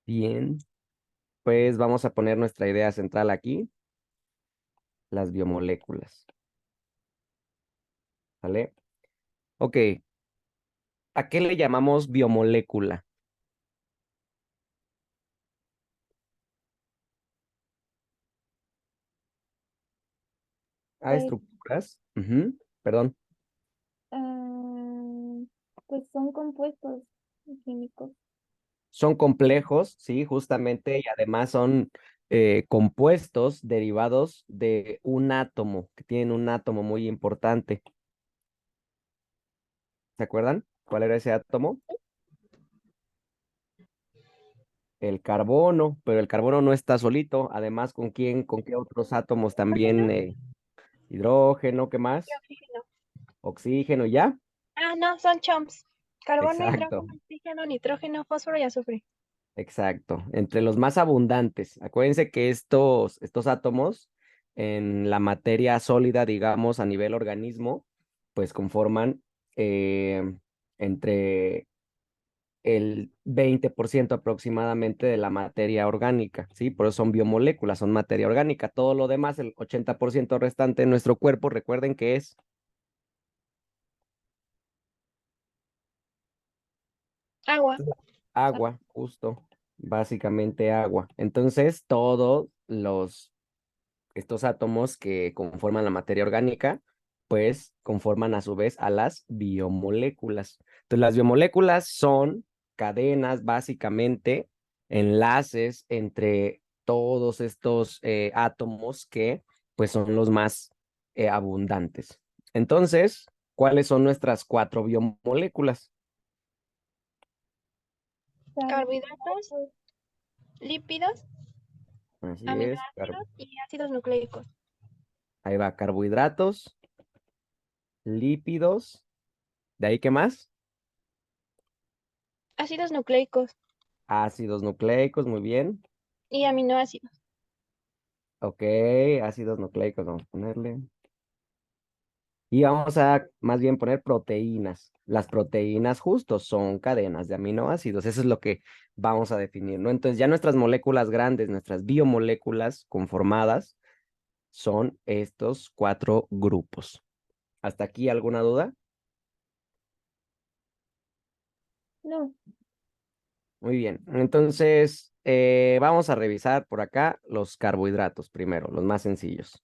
Bien, pues vamos a poner nuestra idea central aquí, las biomoléculas, ¿vale? Ok, ¿a qué le llamamos biomolécula? A Pues, estructuras, perdón, ah, pues son compuestos químicos. son complejos, sí, justamente, y además son compuestos derivados de un átomo, que tienen un átomo muy importante. ¿Se acuerdan? ¿Cuál era ese átomo? El carbono, pero el carbono no está solito, además, con qué otros átomos ¿Oxígeno? también? Hidrógeno, ¿qué Y más? oxígeno. Oxígeno, ¿ya? Ah, no, son chomps. Carbono, Exacto, hidrógeno, oxígeno, nitrógeno, fósforo y azufre. exacto. Entre los más abundantes. Acuérdense que estos átomos en la materia sólida, digamos, a nivel organismo, pues conforman eh, entre el 20% aproximadamente de la materia orgánica, ¿sí? Por eso son biomoléculas, son materia orgánica. Todo lo demás, el 80% restante de nuestro cuerpo, recuerden que es Agua. agua, justo, básicamente agua. Entonces, estos átomos que conforman la materia orgánica, pues conforman a su vez a las biomoléculas. Entonces, las biomoléculas son cadenas, básicamente, enlaces entre todos estos átomos que, pues, son los más abundantes. Entonces, ¿cuáles son nuestras cuatro biomoléculas? Carbohidratos, Carbohidratos, lípidos, Así es, aminoácidos y ácidos nucleicos. ahí va, carbohidratos, lípidos, ¿de ahí qué más? Ácidos nucleicos Ácidos nucleicos, muy bien. y aminoácidos. Ok, ácidos nucleicos, vamos a ponerle. Y vamos a más bien poner proteínas. Las proteínas justos son cadenas de aminoácidos. Eso es lo que vamos a definir, ¿no? Entonces ya nuestras moléculas grandes, nuestras biomoléculas conformadas, son estos cuatro grupos. ¿Hasta aquí alguna duda? No, Muy bien. Entonces, vamos a revisar por acá los carbohidratos primero, los más sencillos.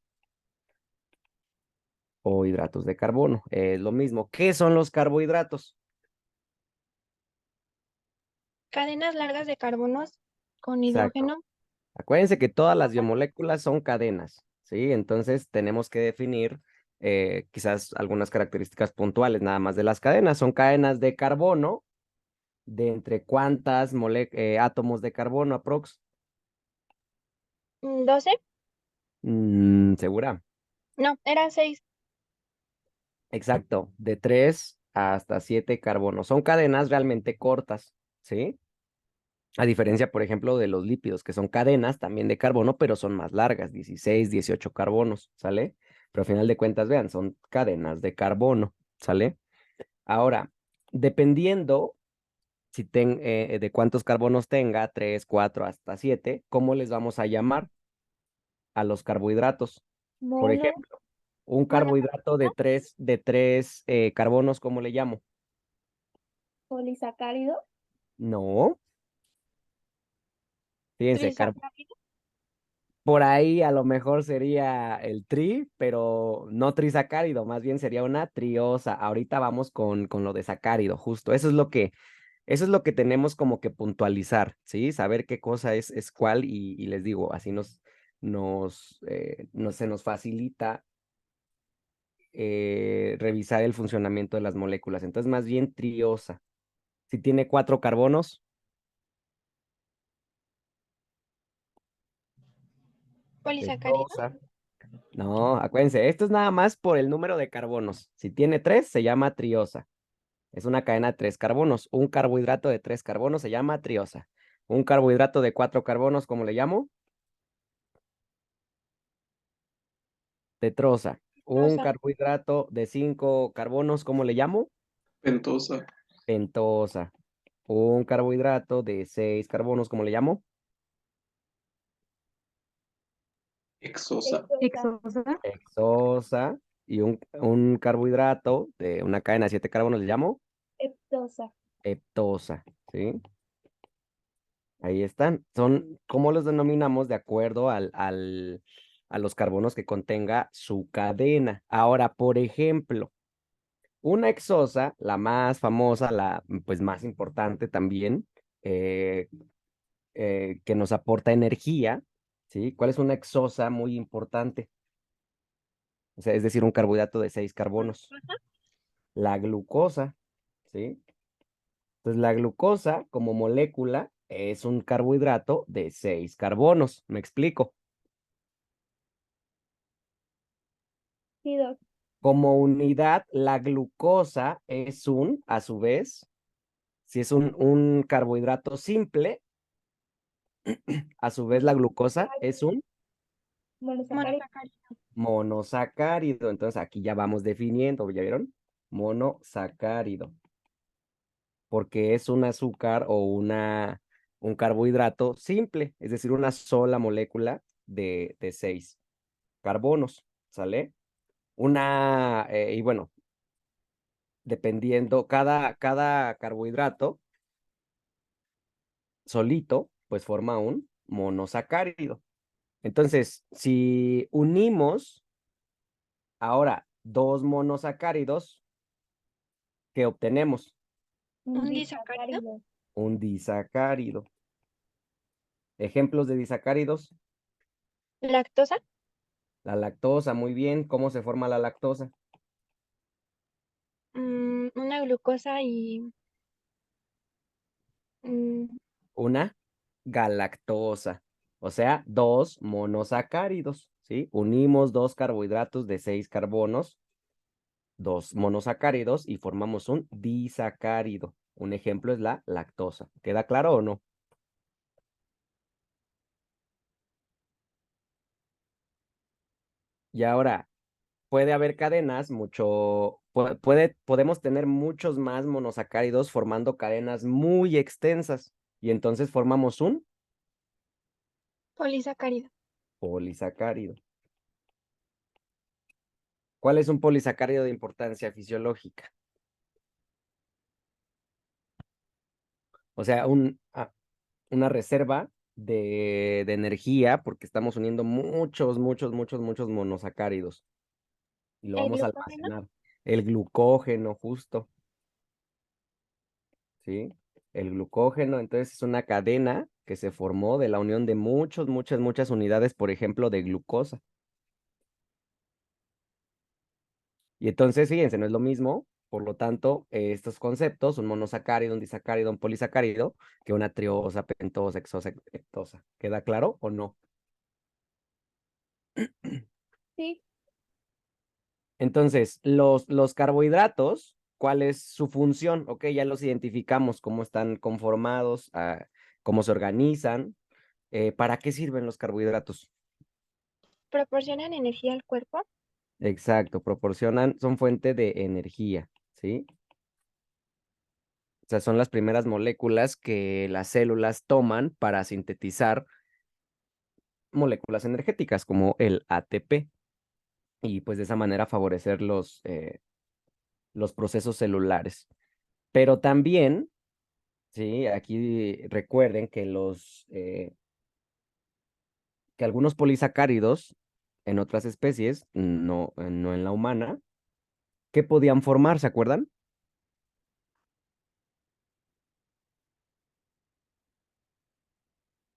O hidratos de carbono. Es lo mismo. ¿Qué son los carbohidratos? cadenas largas de carbonos con Exacto. hidrógeno. Acuérdense que todas las biomoléculas son cadenas, ¿sí? Entonces tenemos que definir quizás algunas características puntuales nada más de las cadenas. Son cadenas de carbono, de entre cuántas átomos de carbono aprox. 12. ¿Segura? No, era 6. Exacto, de 3 hasta 7 carbonos. Son cadenas realmente cortas, ¿sí? A diferencia, por ejemplo, de los lípidos, que son cadenas también de carbono, pero son más largas, 16, 18 carbonos, ¿sale? Pero al final de cuentas, vean, son cadenas de carbono, ¿sale? Ahora, dependiendo de cuántos carbonos tenga, 3, 4, hasta 7, ¿cómo les vamos a llamar a los carbohidratos? Por Mono, ejemplo, un carbohidrato monosacárido, de tres carbonos, ¿cómo le llamo? polisacárido, No, fíjense, trisacárido. por ahí a lo mejor sería el tri, pero no trisacárido, más bien sería una triosa. Ahorita vamos con lo de sacárido, justo. Eso es lo que tenemos como que puntualizar, ¿sí? Saber qué cosa es cuál y les digo, así se nos facilita revisar el funcionamiento de las moléculas. Entonces, más bien triosa. Si tiene 4 carbonos, Polisacárido. tetrosa. No, acuérdense, esto es nada más por el número de carbonos. Si tiene 3, se llama triosa. Es una cadena de 3 carbonos. Un carbohidrato de 3 carbonos se llama triosa. Un carbohidrato de 4 carbonos, ¿cómo le llamo? Tetrosa. Un Rosa. carbohidrato de 5 carbonos, ¿cómo le llamo? Ventosa. Pentosa. un carbohidrato de 6 carbonos, ¿cómo le llamo? Exosa. Exosa. Hexosa. Y un carbohidrato de una cadena de 7 carbonos, ¿le llamo? Heptosa. Heptosa, ¿sí? Ahí están. Son, ¿cómo los denominamos? De acuerdo a los carbonos que contenga su cadena. Ahora, por ejemplo, una hexosa, la más famosa, la pues más importante también, eh, que nos aporta energía, ¿sí? ¿Cuál es una hexosa muy importante? O sea, es decir, un carbohidrato de 6 carbonos. La glucosa, ¿sí? Entonces, la glucosa como molécula es un carbohidrato de 6 carbonos. ¿Me explico? Sí, doc. Como unidad, la glucosa es a su vez, si es un carbohidrato simple, a su vez la glucosa es un Monosacárido. monosacárido. Entonces aquí ya vamos definiendo, ¿ya vieron? Monosacárido, porque es un azúcar o un carbohidrato simple, es decir, una sola molécula de 6 carbonos, ¿sale? Y bueno, dependiendo, cada carbohidrato solito, pues forma un monosacárido. Entonces, si unimos ahora dos monosacáridos, ¿qué obtenemos? Un disacárido. Un disacárido. Ejemplos de disacáridos, Lactosa. la lactosa, muy bien. ¿Cómo se forma la lactosa? Una glucosa y mm, Una galactosa, o sea, dos monosacáridos, ¿sí? Unimos dos carbohidratos de 6 carbonos, dos monosacáridos y formamos un disacárido. Un ejemplo es la lactosa. ¿Queda claro o no? Y ahora, puede haber cadenas, podemos tener muchos más monosacáridos formando cadenas muy extensas y entonces formamos un polisacárido. polisacárido. ¿Cuál es un polisacárido de importancia fisiológica? O sea, una reserva de energía porque estamos uniendo muchos monosacáridos y lo El vamos a glucógeno. almacenar. El glucógeno, justo, ¿sí? El glucógeno, entonces, es una cadena que se formó de la unión de muchas unidades, por ejemplo, de glucosa. Y entonces, fíjense, no es lo mismo, por lo tanto, estos conceptos, un monosacárido, un disacárido, un polisacárido, que una triosa, pentosa, hexosa, heptosa. ¿Queda claro o no? Sí. Entonces, los carbohidratos, ¿cuál es su función? Ok, ya los identificamos, cómo están conformados, cómo se organizan. ¿Para qué sirven los carbohidratos? Proporcionan energía al cuerpo. Exacto, son fuente de energía, ¿sí? O sea, son las primeras moléculas que las células toman para sintetizar moléculas energéticas como el ATP y pues de esa manera favorecer los procesos celulares. Pero también, sí, aquí recuerden que algunos polisacáridos en otras especies, no en la humana, ¿qué podían formar? ¿Se acuerdan?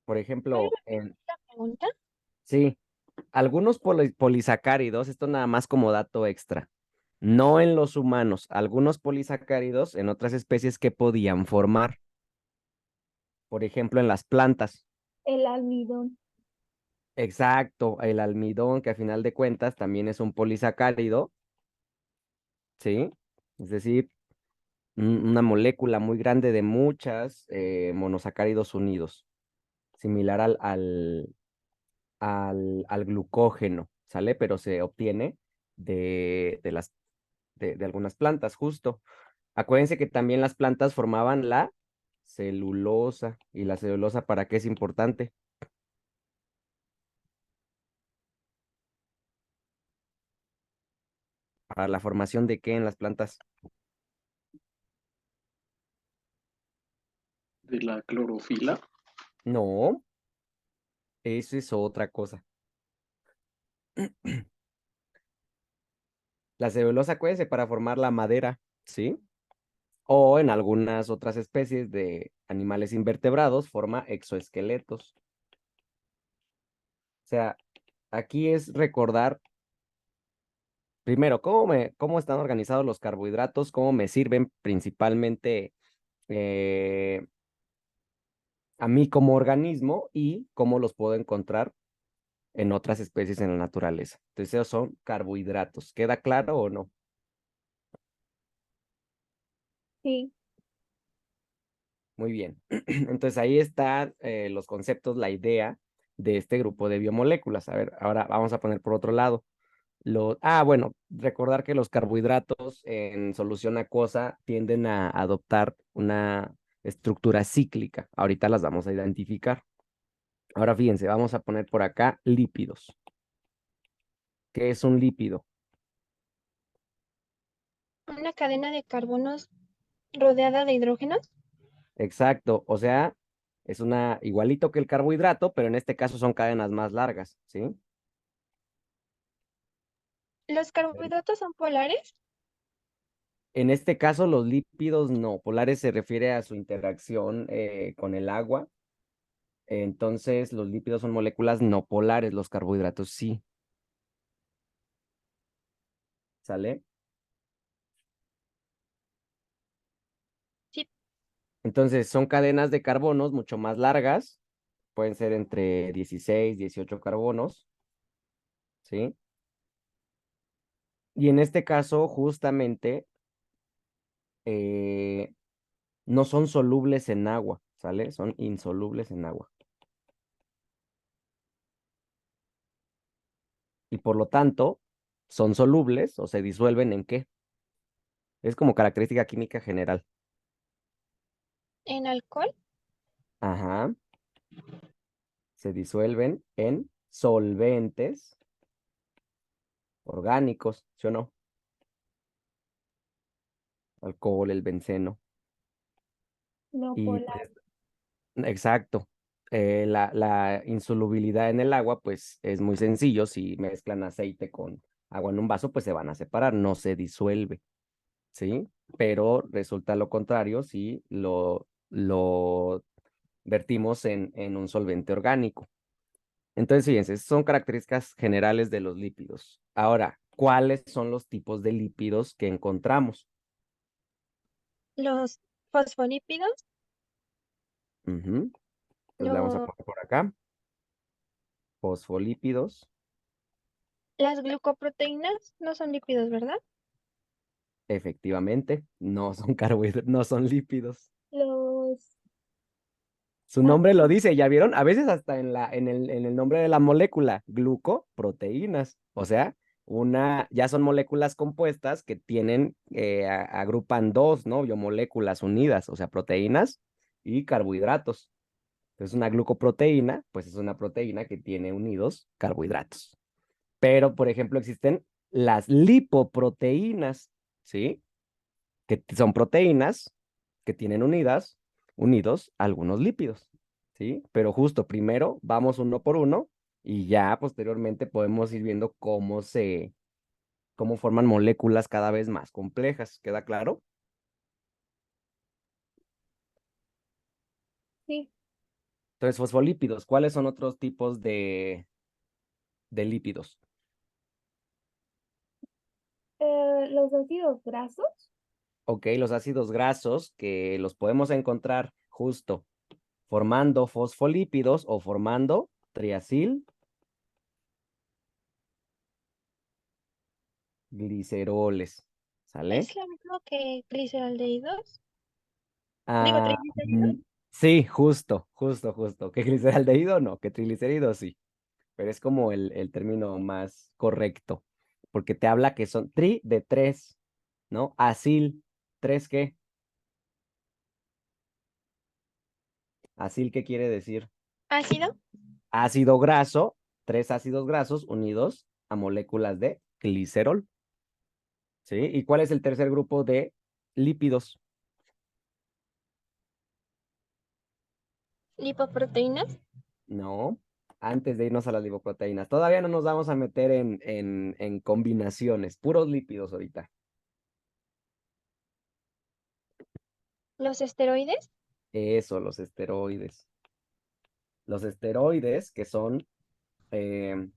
Por ¿Puedes ejemplo, repetir la pregunta? sí, algunos polisacáridos, esto nada más como dato extra, no en los humanos, algunos polisacáridos en otras especies que podían formar, por ejemplo, en las plantas. El almidón. Exacto, el almidón, que a final de cuentas también es un polisacárido, ¿sí? Es decir, una molécula muy grande de muchas monosacáridos unidos, similar al glucógeno, ¿sale? Pero se obtiene de algunas plantas, justo. Acuérdense que también las plantas formaban la celulosa. ¿Y la celulosa para qué es importante? ¿Para la formación de qué en las plantas? De la clorofila. No, eso es otra cosa. La celulosa, acuérdense, para formar la madera, ¿sí? O en algunas otras especies de animales invertebrados forma exoesqueletos. O sea, aquí es recordar, primero, cómo están organizados los carbohidratos, cómo me sirven principalmente eh, a mí como organismo y cómo los puedo encontrar en otras especies en la naturaleza. Entonces, esos son carbohidratos. ¿Queda claro o no? Sí. Muy bien. Entonces, ahí están los conceptos, la idea de este grupo de biomoléculas. A ver, ahora vamos a poner por otro lado. Bueno, recordar que los carbohidratos en solución acuosa tienden a adoptar una estructura cíclica. Ahorita las vamos a identificar. Ahora fíjense, vamos a poner por acá lípidos. ¿Qué es un lípido? Una cadena de carbonos rodeada de hidrógenos. Exacto, o sea, es una igualito que el carbohidrato, pero en este caso son cadenas más largas, ¿sí? ¿Los carbohidratos son polares? En este caso, los lípidos no. Polares se refiere a su interacción con el agua. Entonces, los lípidos son moléculas no polares, los carbohidratos sí. ¿Sale? Sí. Entonces, son cadenas de carbonos mucho más largas. Pueden ser entre 16, 18 carbonos, ¿sí? Y en este caso, justamente, eh, no son solubles en agua, ¿sale? Son insolubles en agua. Y por lo tanto, son solubles o se disuelven ¿en qué? Es como característica química general. ¿En alcohol? Ajá. Se disuelven en solventes orgánicos, ¿sí o no? Alcohol, el benceno. No Y polar. pues, exacto. La insolubilidad en el agua, pues es muy sencillo. Si mezclan aceite con agua en un vaso, pues se van a separar, no se disuelve, ¿sí? Pero resulta lo contrario si lo vertimos en un solvente orgánico. Entonces, fíjense, son características generales de los lípidos. Ahora, ¿cuáles son los tipos de lípidos que encontramos? Los fosfolípidos, Ujú. Entonces, le vamos a los, poner por acá, fosfolípidos. las glucoproteínas no son lípidos, ¿verdad? Efectivamente, no son carbohidratos, no son lípidos. Los, Su ah, nombre lo dice, ¿ya vieron? A veces hasta en el nombre de la molécula, glucoproteínas. O sea, ya son moléculas compuestas que tienen, agrupan dos, ¿no? Biomoléculas unidas, o sea, proteínas y carbohidratos. Entonces, una glucoproteína, pues es una proteína que tiene unidos carbohidratos. Pero, por ejemplo, existen las lipoproteínas, ¿sí? Que son proteínas que tienen unidos algunos lípidos, ¿sí? Pero justo primero vamos uno por uno y ya posteriormente podemos ir viendo cómo forman moléculas cada vez más complejas. ¿Queda claro? sí. Entonces, fosfolípidos, ¿cuáles son otros tipos de lípidos? Los ácidos grasos. Ok, los ácidos grasos que los podemos encontrar justo formando fosfolípidos o formando triacilgliceroles. ¿Sale? ¿Es lo mismo que gliceraldehídos? Digo, Ah, triglicéridos. sí, justo. ¿Que gliceraldehído? No, que triglicérido sí, pero es como el término más correcto, porque te habla que son tri de tres, ¿no? Acil, ¿tres qué? Acil, ¿qué quiere decir? Ácido. Ácido graso, 3 ácidos grasos unidos a moléculas de glicerol. ¿Sí? ¿Y cuál es el tercer grupo de lípidos? Lipoproteínas. No, antes de irnos a las lipoproteínas. Todavía no nos vamos a meter en combinaciones, puros lípidos ahorita. Los esteroides. Eso, los esteroides. Los esteroides, que eh,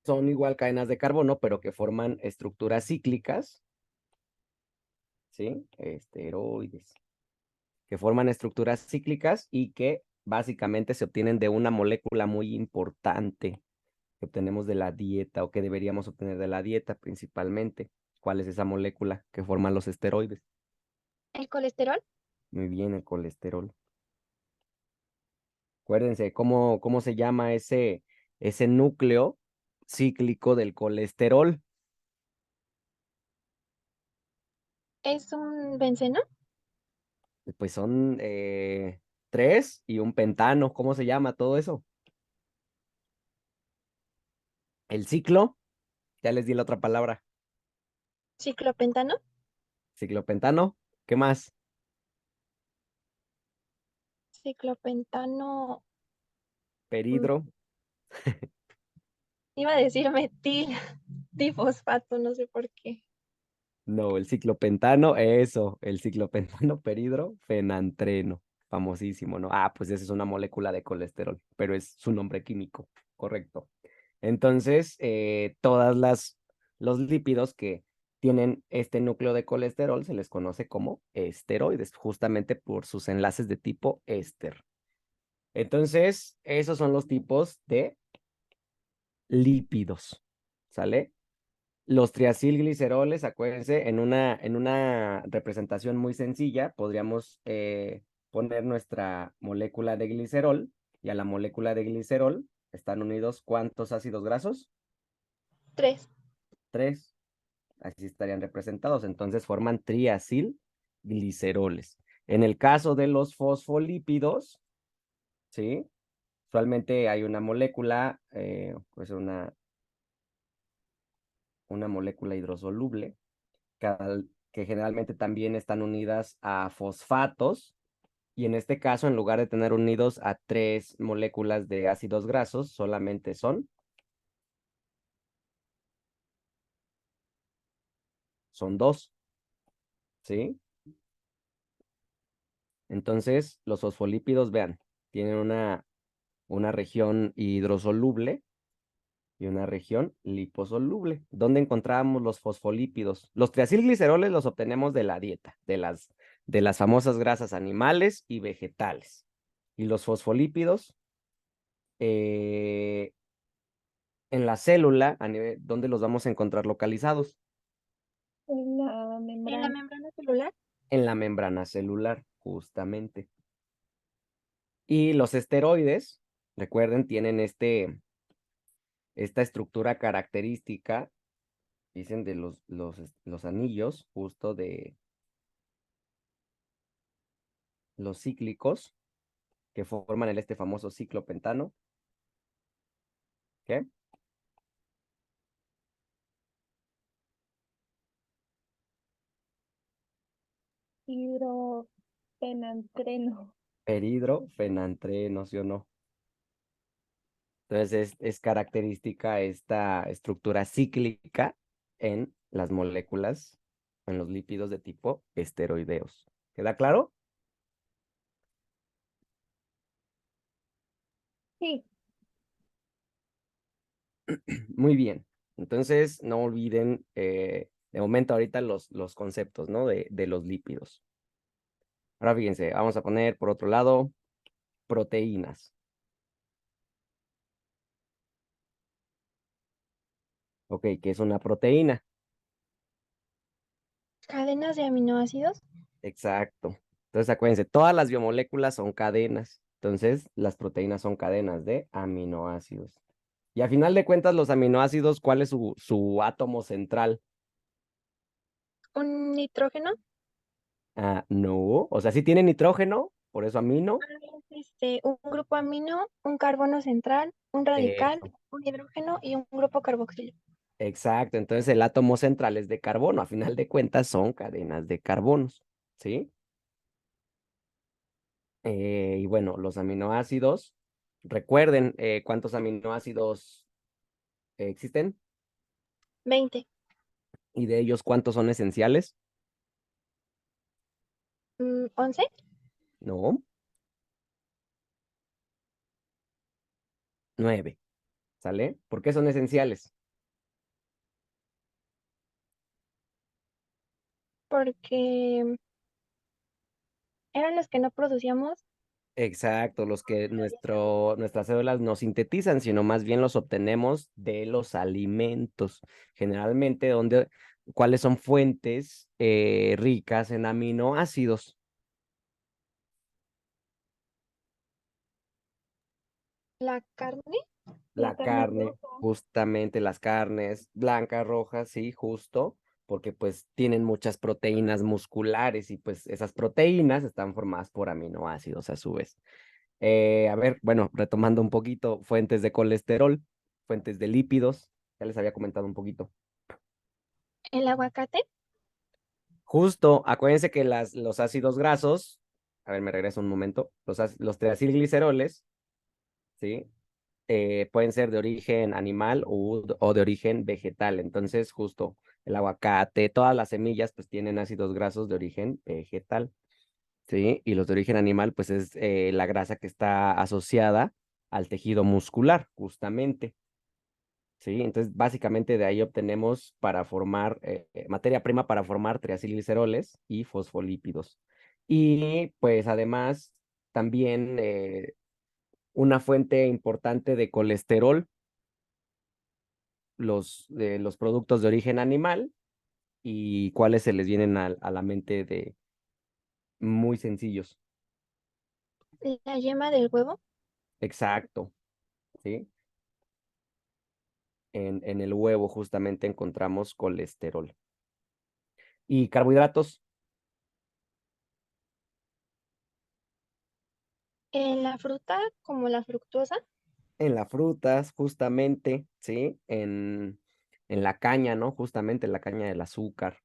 son igual cadenas de carbono, pero que forman estructuras cíclicas, ¿sí? Esteroides, que forman estructuras cíclicas y que básicamente se obtienen de una molécula muy importante que obtenemos de la dieta o que deberíamos obtener de la dieta principalmente. ¿Cuál es esa molécula que forma los esteroides? El colesterol. Muy bien, el colesterol. Acuérdense cómo se llama ese núcleo cíclico del colesterol. Es un benceno. Pues son 3 y un pentano. ¿Cómo se llama todo eso? El ciclo, ya les di la otra palabra. Ciclopentano. Ciclopentano. ¿Qué más? Ciclopentano. mm, Peridro. Iba a decir metil difosfato, no sé por qué. No, el ciclopentano, eso, el ciclopentano peridro fenantreno, famosísimo, ¿no? Ah, pues esa es una molécula de colesterol, pero es su nombre químico, correcto. Entonces, los lípidos que tienen este núcleo de colesterol se les conoce como esteroides, justamente por sus enlaces de tipo éster. Entonces, esos son los tipos de lípidos, ¿sale? Los triacilgliceroles, acuérdense, en una representación muy sencilla, podríamos poner nuestra molécula de glicerol y a la molécula de glicerol están unidos ¿cuántos ácidos grasos? 3. 3. Así estarían representados. Entonces forman triacilgliceroles. En el caso de los fosfolípidos, ¿sí? Usualmente hay una molécula, pues una molécula hidrosoluble que generalmente también están unidas a fosfatos, y en este caso, en lugar de tener unidos a 3 moléculas de ácidos grasos, solamente son 2, ¿sí? Entonces, los fosfolípidos, vean, tienen una región hidrosoluble y una región liposoluble. ¿Dónde encontramos los fosfolípidos? Los triacilgliceroles los obtenemos de la dieta, de las famosas grasas animales y vegetales. Y los fosfolípidos, eh, en la célula, ¿dónde los vamos a encontrar localizados? En la membrana celular. En la membrana celular, justamente. Y los esteroides, recuerden, tienen esta estructura característica, dicen de los anillos, justo de los cíclicos, que forman este famoso ciclopentano. ¿Qué? Hidrofenantreno. Peridrofenantreno, ¿sí o no? Entonces es característica esta estructura cíclica en las moléculas, en los lípidos de tipo esteroideos. ¿Queda claro? Sí. Muy bien. Entonces no olviden de momento ahorita los conceptos, ¿no? De los lípidos. Ahora fíjense, vamos a poner por otro lado proteínas. Ok, ¿qué es una proteína? Cadenas de aminoácidos. Exacto. Entonces acuérdense, todas las biomoléculas son cadenas. Entonces las proteínas son cadenas de aminoácidos. Y a final de cuentas, los aminoácidos, ¿cuál es su átomo central? Un nitrógeno. Ah, no, o sea, sí tiene nitrógeno, por eso amino. Un grupo amino, un carbono central, un radical, Eso. un hidrógeno y un grupo carboxilo. Exacto, entonces el átomo central es de carbono, a final de cuentas son cadenas de carbonos, ¿sí? Y bueno, los aminoácidos, recuerden cuántos aminoácidos existen 20. y de ellos cuántos son esenciales. 11. No, 9, ¿sale? ¿Por qué son esenciales? Porque eran los que no producíamos. Exacto, los que nuestras células no sintetizan, sino más bien los obtenemos de los alimentos. Generalmente, ¿cuáles son fuentes ricas en aminoácidos? La carne, la La carne carne, roja. justamente las carnes blancas, rojas, sí, justo, porque pues tienen muchas proteínas musculares y pues esas proteínas están formadas por aminoácidos a su vez. A ver, bueno, retomando un poquito, fuentes de colesterol, fuentes de lípidos, ya les había comentado un poquito. El aguacate, Justo, acuérdense que los ácidos grasos, a ver, me regreso un momento, los triacilgliceroles, ¿sí? Pueden ser de origen animal o de origen vegetal. Entonces, justo el aguacate, todas las semillas, pues tienen ácidos grasos de origen vegetal, ¿sí? Y los de origen animal, pues es la grasa que está asociada al tejido muscular, justamente, ¿sí? Entonces, básicamente de ahí obtenemos para formar materia prima para formar triacilgliceroles y fosfolípidos. Y pues además, también una fuente importante de colesterol los productos de origen animal y cuáles se les vienen a la mente de muy sencillos. la yema del huevo, Exacto, ¿sí? En el huevo justamente encontramos colesterol. Y carbohidratos en la fruta como la fructosa, en las frutas, justamente, ¿sí? En la caña, ¿no? Justamente en la caña del azúcar.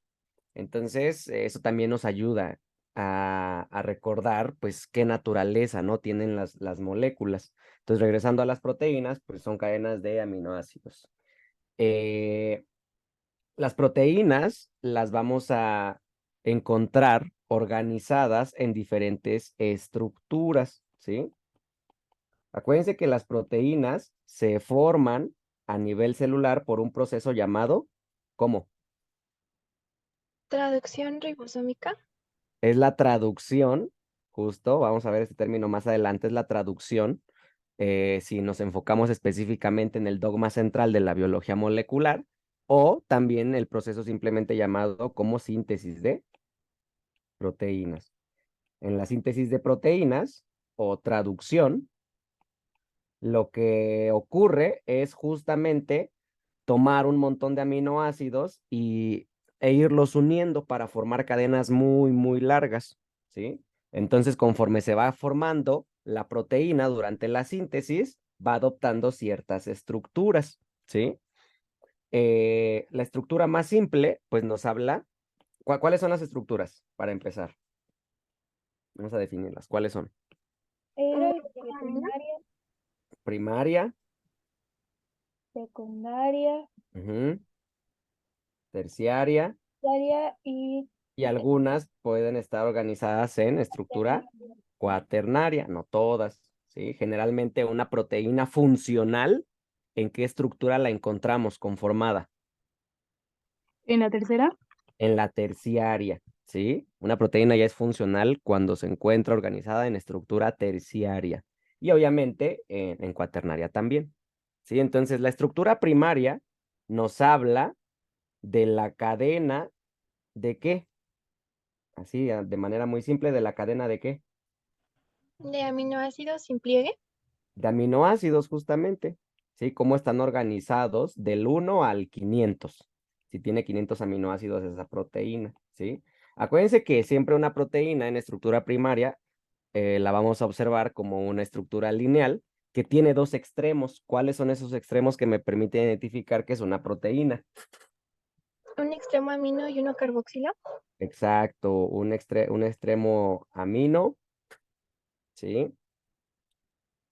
Entonces, eso también nos ayuda a recordar, pues, qué naturaleza, ¿no? Tienen las moléculas. Entonces, regresando a las proteínas, pues son cadenas de aminoácidos. Eh, las proteínas las vamos a encontrar organizadas en diferentes estructuras, ¿sí? Acuérdense que las proteínas se forman a nivel celular por un proceso llamado, ¿cómo? traducción ribosómica, Es la traducción, justo, vamos a ver este término más adelante, es la traducción, si nos enfocamos específicamente en el dogma central de la biología molecular, o también el proceso simplemente llamado como síntesis de proteínas. En la síntesis de proteínas o traducción, lo que ocurre es justamente tomar un montón de aminoácidos e irlos uniendo para formar cadenas muy, muy largas, ¿sí? Entonces, conforme se va formando la proteína durante la síntesis, va adoptando ciertas estructuras, ¿sí? La estructura más simple, pues nos habla, ¿cuáles son las estructuras para empezar? Vamos a definirlas. ¿Cuáles son? era primaria, Primaria, secundaria, ujú, terciaria, terciaria y y algunas pueden estar organizadas en estructura terciaria. cuaternaria, no todas, ¿sí? Generalmente una proteína funcional, ¿en qué estructura la encontramos conformada? En la tercera, En la terciaria, ¿sí? Una proteína ya es funcional cuando se encuentra organizada en estructura terciaria y obviamente en cuaternaria también, ¿sí? Entonces la estructura primaria nos habla de la cadena de qué, así de manera muy simple, de la cadena de qué, de aminoácidos sin pliegue. de aminoácidos justamente, ¿sí? Cómo están organizados del 1 al 500. Si tiene 500 aminoácidos esa proteína, ¿sí? Acuérdense que siempre una proteína en estructura primaria la vamos a observar como una estructura lineal que tiene dos extremos. ¿Cuáles son esos extremos que me permiten identificar que es una proteína? Un extremo amino y uno carboxilo. Exacto, un extremo amino, ¿sí?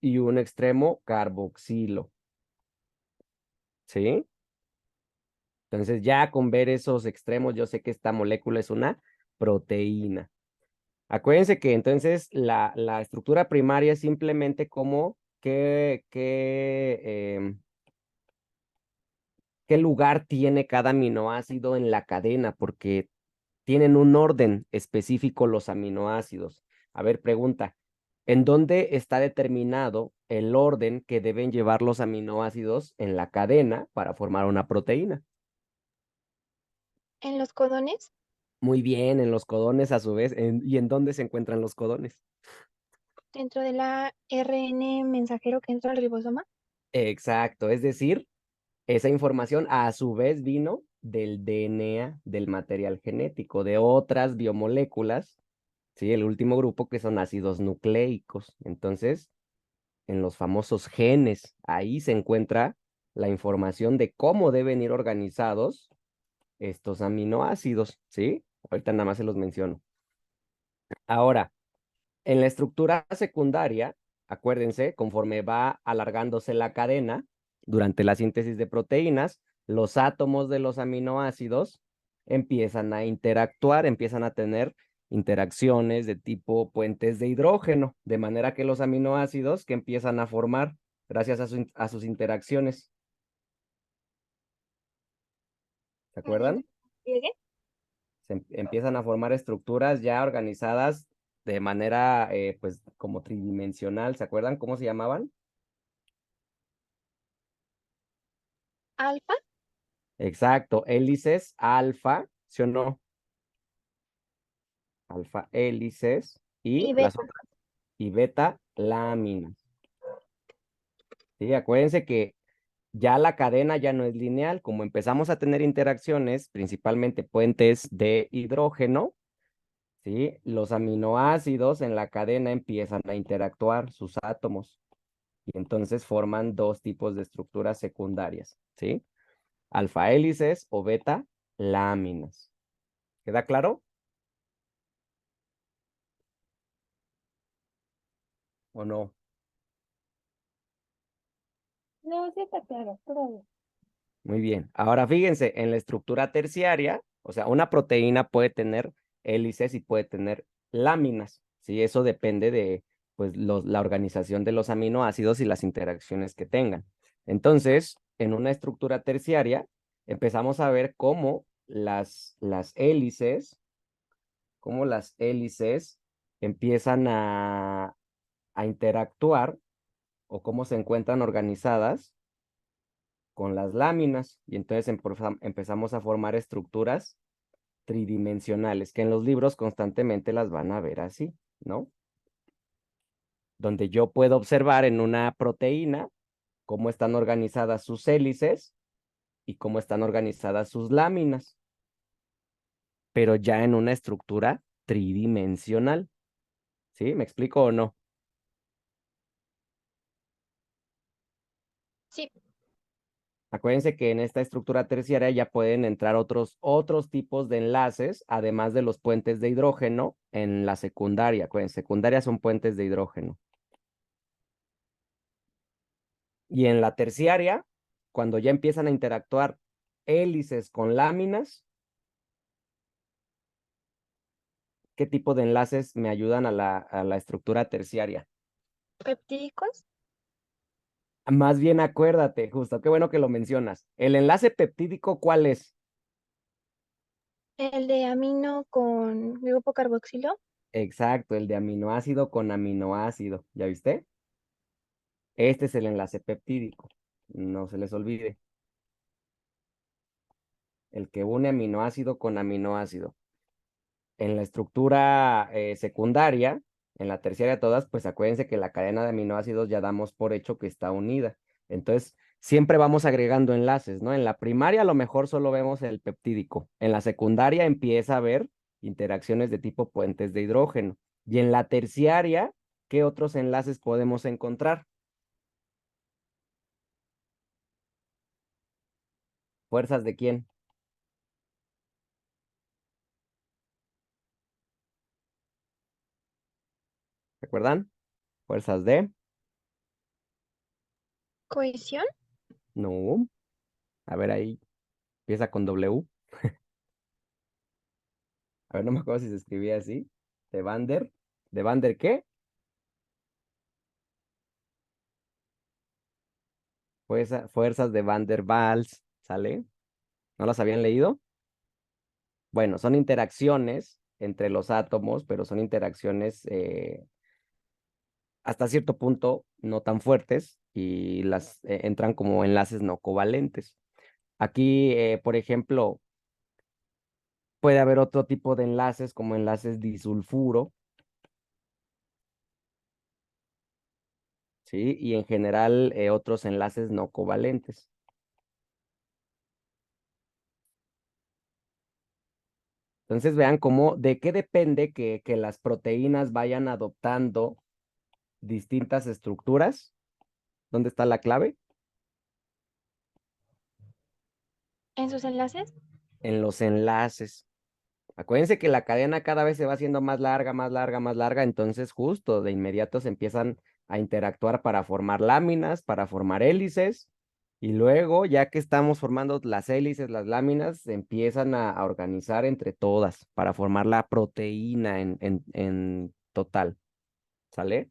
Y un extremo carboxilo, ¿sí? Entonces ya con ver esos extremos yo sé que esta molécula es una proteína. Acuérdense que entonces la estructura primaria es simplemente como qué lugar tiene cada aminoácido en la cadena, porque tienen un orden específico los aminoácidos. A ver, pregunta, ¿en dónde está determinado el orden que deben llevar los aminoácidos en la cadena para formar una proteína? En los codones, Muy bien, en los codones a su vez. ¿Y en dónde se encuentran los codones? dentro de la ARN mensajero que entra al ribosoma. Exacto, es decir, esa información a su vez vino del DNA, del material genético, de otras biomoléculas, ¿sí? El último grupo que son ácidos nucleicos. Entonces, en los famosos genes, ahí se encuentra la información de cómo deben ir organizados estos aminoácidos, ¿sí? Ahorita nada más se los menciono. Ahora, en la estructura secundaria, acuérdense, conforme va alargándose la cadena durante la síntesis de proteínas, los átomos de los aminoácidos empiezan a interactuar, empiezan a tener interacciones de tipo puentes de hidrógeno, de manera que los aminoácidos que empiezan a formar gracias a sus interacciones, ¿se acuerdan? ¿Llegué? Empiezan a formar estructuras ya organizadas de manera, pues, como tridimensional, ¿se acuerdan cómo se llamaban? Alfa Exacto, hélices alfa, ¿sí o no? Alfa hélices y y las beta. otras, y beta láminas. Sí, acuérdense que ya la cadena ya no es lineal, como empezamos a tener interacciones, principalmente puentes de hidrógeno, ¿sí? Los aminoácidos en la cadena empiezan a interactuar, sus átomos, y entonces forman dos tipos de estructuras secundarias, ¿sí? Alfa hélices o beta láminas. ¿Queda claro o no? No, sí está claro, todo bien. Muy bien. Ahora fíjense, en la estructura terciaria, o sea, una proteína puede tener hélices y puede tener láminas, ¿sí? Eso depende de, pues, la organización de los aminoácidos y las interacciones que tengan. Entonces, en una estructura terciaria, empezamos a ver cómo las hélices empiezan a interactuar o cómo se encuentran organizadas con las láminas y entonces empezamos a formar estructuras tridimensionales, que en los libros constantemente las van a ver así, ¿no? Donde yo puedo observar en una proteína cómo están organizadas sus hélices y cómo están organizadas sus láminas, pero ya en una estructura tridimensional, ¿sí? ¿Me explico o no? Sí, Acuérdense que en esta estructura terciaria ya pueden entrar otros tipos de enlaces, además de los puentes de hidrógeno en la secundaria. Acuérdense, secundaria son puentes de hidrógeno. Y en la terciaria, cuando ya empiezan a interactuar hélices con láminas, ¿qué tipo de enlaces me ayudan a la estructura terciaria? peptídicos. Más bien acuérdate, justo, qué bueno que lo mencionas. ¿El enlace peptídico cuál es? El de amino con grupo carboxilo. Exacto, el de aminoácido con aminoácido. ¿Ya viste? Este es el enlace peptídico. No se les olvide. El que une aminoácido con aminoácido. En la estructura secundaria, en la terciaria todas, pues acuérdense que la cadena de aminoácidos ya damos por hecho que está unida. Entonces, siempre vamos agregando enlaces, ¿no? En la primaria a lo mejor solo vemos el peptídico. En la secundaria empieza a haber interacciones de tipo puentes de hidrógeno. Y en la terciaria, ¿qué otros enlaces podemos encontrar? ¿Fuerzas de quién? ¿Recuerdan? Fuerzas de... Cohesión. No. A ver, ahí empieza con W. A ver, no me acuerdo si se escribía así. De Van der. ¿De Van der qué? Fuerzas de Van der Waals. ¿Sale? ¿No las habían leído? Bueno, son interacciones entre los átomos, pero son interacciones hasta cierto punto no tan fuertes y las entran como enlaces no covalentes. Aquí, por ejemplo, puede haber otro tipo de enlaces como enlaces disulfuro, ¿sí? Y en general otros enlaces no covalentes. Entonces vean cómo, de qué depende que las proteínas vayan adoptando distintas estructuras. ¿Dónde está la clave? En sus enlaces. En los enlaces. Acuérdense que la cadena cada vez se va haciendo más larga, más larga, más larga, entonces justo de inmediato se empiezan a interactuar para formar láminas, para formar hélices, y luego, ya que estamos formando las hélices, las láminas, se empiezan a organizar entre todas para formar la proteína en total, ¿sale?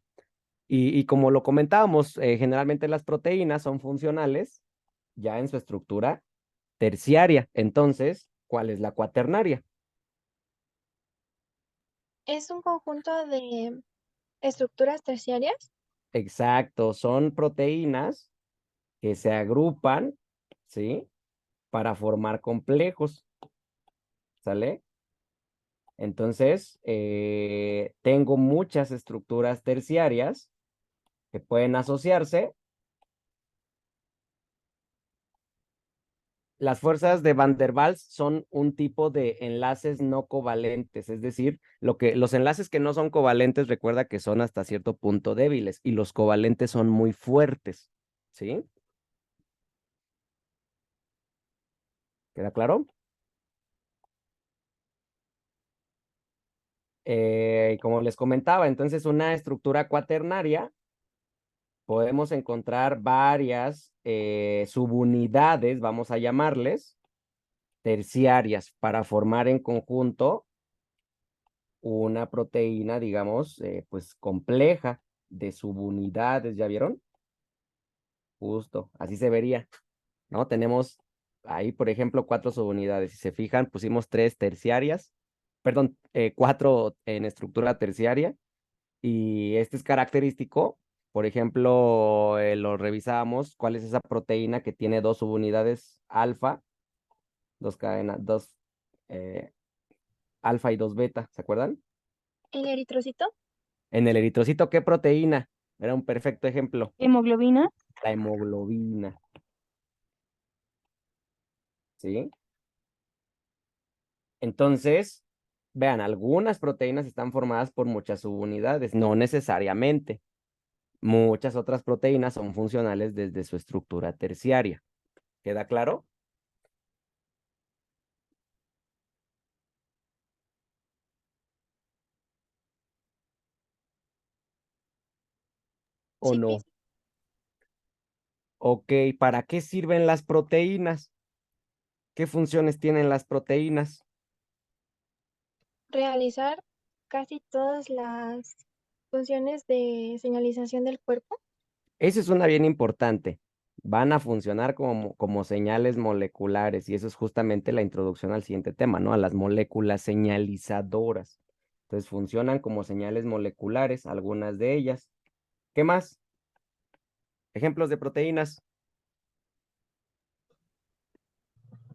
Y como lo comentábamos, generalmente las proteínas son funcionales ya en su estructura terciaria. Entonces, ¿cuál es la cuaternaria? Es un conjunto de estructuras terciarias. Exacto, son proteínas que se agrupan, ¿sí? Para formar complejos, ¿sale? Entonces, tengo muchas estructuras terciarias que pueden asociarse. Las fuerzas de Van der Waals son un tipo de enlaces no covalentes, es decir, los enlaces que no son covalentes, recuerda que son hasta cierto punto débiles y los covalentes son muy fuertes, ¿sí? ¿Queda claro? Como les comentaba, entonces una estructura cuaternaria, podemos encontrar varias subunidades, vamos a llamarles, terciarias, para formar en conjunto una proteína, digamos, pues compleja de subunidades, ¿ya vieron? Justo, así se vería, ¿no? Tenemos ahí, por ejemplo, 4 subunidades. Si se fijan, pusimos 3 terciarias, perdón, 4 en estructura terciaria. Y este es característico. Por ejemplo, lo revisamos, cuál es esa proteína que tiene 2 subunidades alfa, 2 cadenas, eh, alfa y 2 beta, ¿se acuerdan? El eritrocito. En el eritrocito, ¿qué proteína? Era un perfecto ejemplo. Hemoglobina. La hemoglobina, ¿sí? Entonces, vean, algunas proteínas están formadas por muchas subunidades, no necesariamente. Muchas otras proteínas son funcionales desde su estructura terciaria. ¿Queda claro? ¿O Sí, no? Ok, ¿para qué sirven las proteínas? ¿Qué funciones tienen las proteínas? realizar casi todas las funciones de señalización del cuerpo. Esa es una bien importante. Van a funcionar como señales moleculares y eso es justamente la introducción al siguiente tema, ¿no? A las moléculas señalizadoras. Entonces funcionan como señales moleculares, algunas de ellas. ¿Qué más? Ejemplos de proteínas.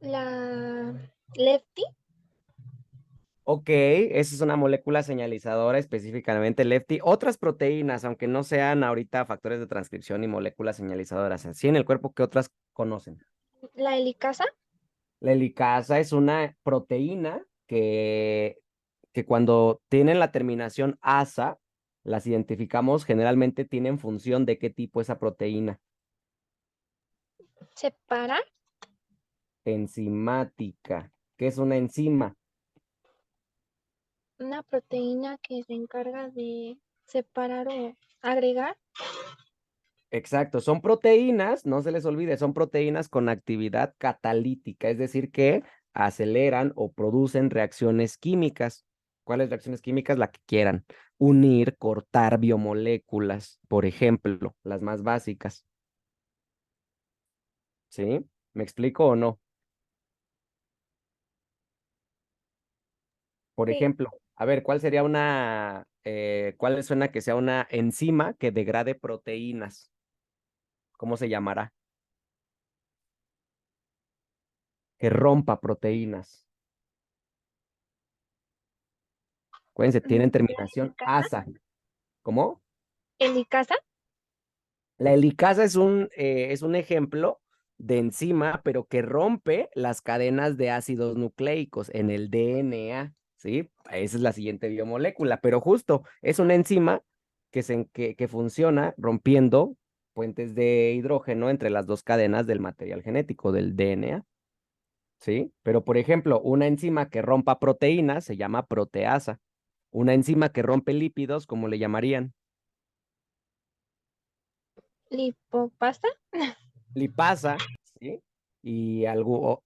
La lefty. Ok, esa es una molécula señalizadora, específicamente lefty. Otras proteínas, aunque no sean ahorita factores de transcripción y moléculas señalizadoras, así en el cuerpo, ¿qué otras conocen? La helicasa. La helicasa es una proteína que que cuando tienen la terminación asa, las identificamos, generalmente tienen función de qué tipo esa proteína. Separar Enzimática. ¿Qué es una enzima? una proteína que se encarga de separar o agregar. Exacto, son proteínas, no se les olvide, son proteínas con actividad catalítica, es decir, que aceleran o producen reacciones químicas. ¿Cuáles reacciones químicas? La que quieran. Unir, cortar biomoléculas, por ejemplo, las más básicas. ¿Sí? ¿Me explico o no? Por Sí, ejemplo, a ver, ¿cuál les suena que sea una enzima que degrade proteínas? ¿Cómo se llamará? Que rompa proteínas. Acuérdense, tienen la terminación helicasa. asa. ¿Cómo? Helicasa. La helicasa es un ejemplo de enzima, pero que rompe las cadenas de ácidos nucleicos en el DNA, ¿sí? Esa es la siguiente biomolécula, pero justo es una enzima que funciona rompiendo puentes de hidrógeno entre las dos cadenas del material genético del DNA, ¿sí? Pero, por ejemplo, una enzima que rompa proteínas se llama proteasa. Una enzima que rompe lípidos, ¿cómo le llamarían? Lipopasta. Lipasa, ¿sí? Y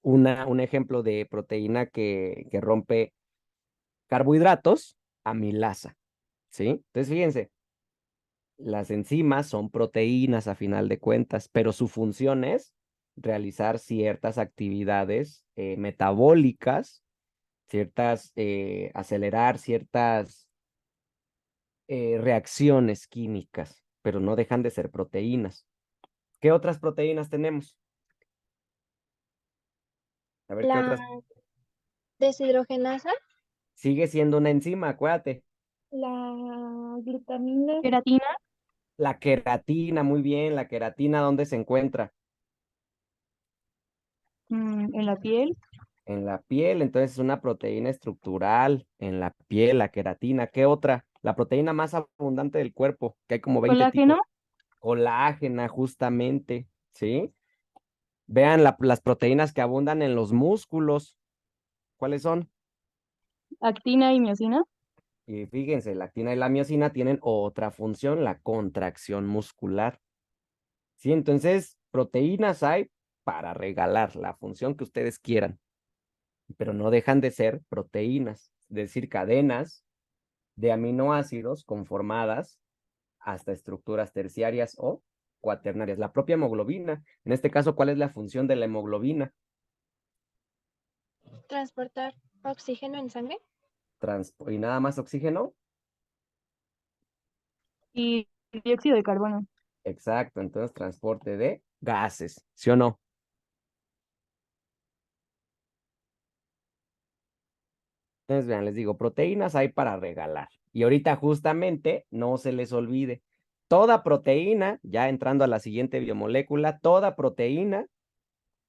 un ejemplo de proteína que rompe carbohidratos, amilasa, ¿sí? Entonces, fíjense, las enzimas son proteínas a final de cuentas, pero su función es realizar ciertas actividades metabólicas, acelerar ciertas reacciones químicas, pero no dejan de ser proteínas. ¿Qué otras proteínas tenemos? A ver, ¿qué La otras? deshidrogenasa. Sigue siendo una enzima, acuérdate. La glutamina. Queratina. La queratina, muy bien, la queratina, ¿dónde se encuentra? En la piel. En la piel, entonces es una proteína estructural en la piel, la queratina. ¿Qué otra? La proteína más abundante del cuerpo, que hay como 20 Colágeno. tipos. Colágena, justamente, ¿sí? Vean las proteínas que abundan en los músculos. ¿Cuáles son? Actina y miosina. Y fíjense, la actina y la miosina tienen otra función, la contracción muscular. Sí, entonces proteínas hay para regalar la función que ustedes quieran, pero no dejan de ser proteínas, es decir, cadenas de aminoácidos conformadas hasta estructuras terciarias o cuaternarias. La propia hemoglobina, en este caso, ¿cuál es la función de la hemoglobina? Transportar oxígeno en sangre. Y nada más oxígeno. Y dióxido de carbono. Exacto, entonces transporte de gases, ¿sí o no? Entonces, vean, les digo, proteínas hay para regalar. Y ahorita justamente, no se les olvide, toda proteína, ya entrando a la siguiente biomolécula, toda proteína,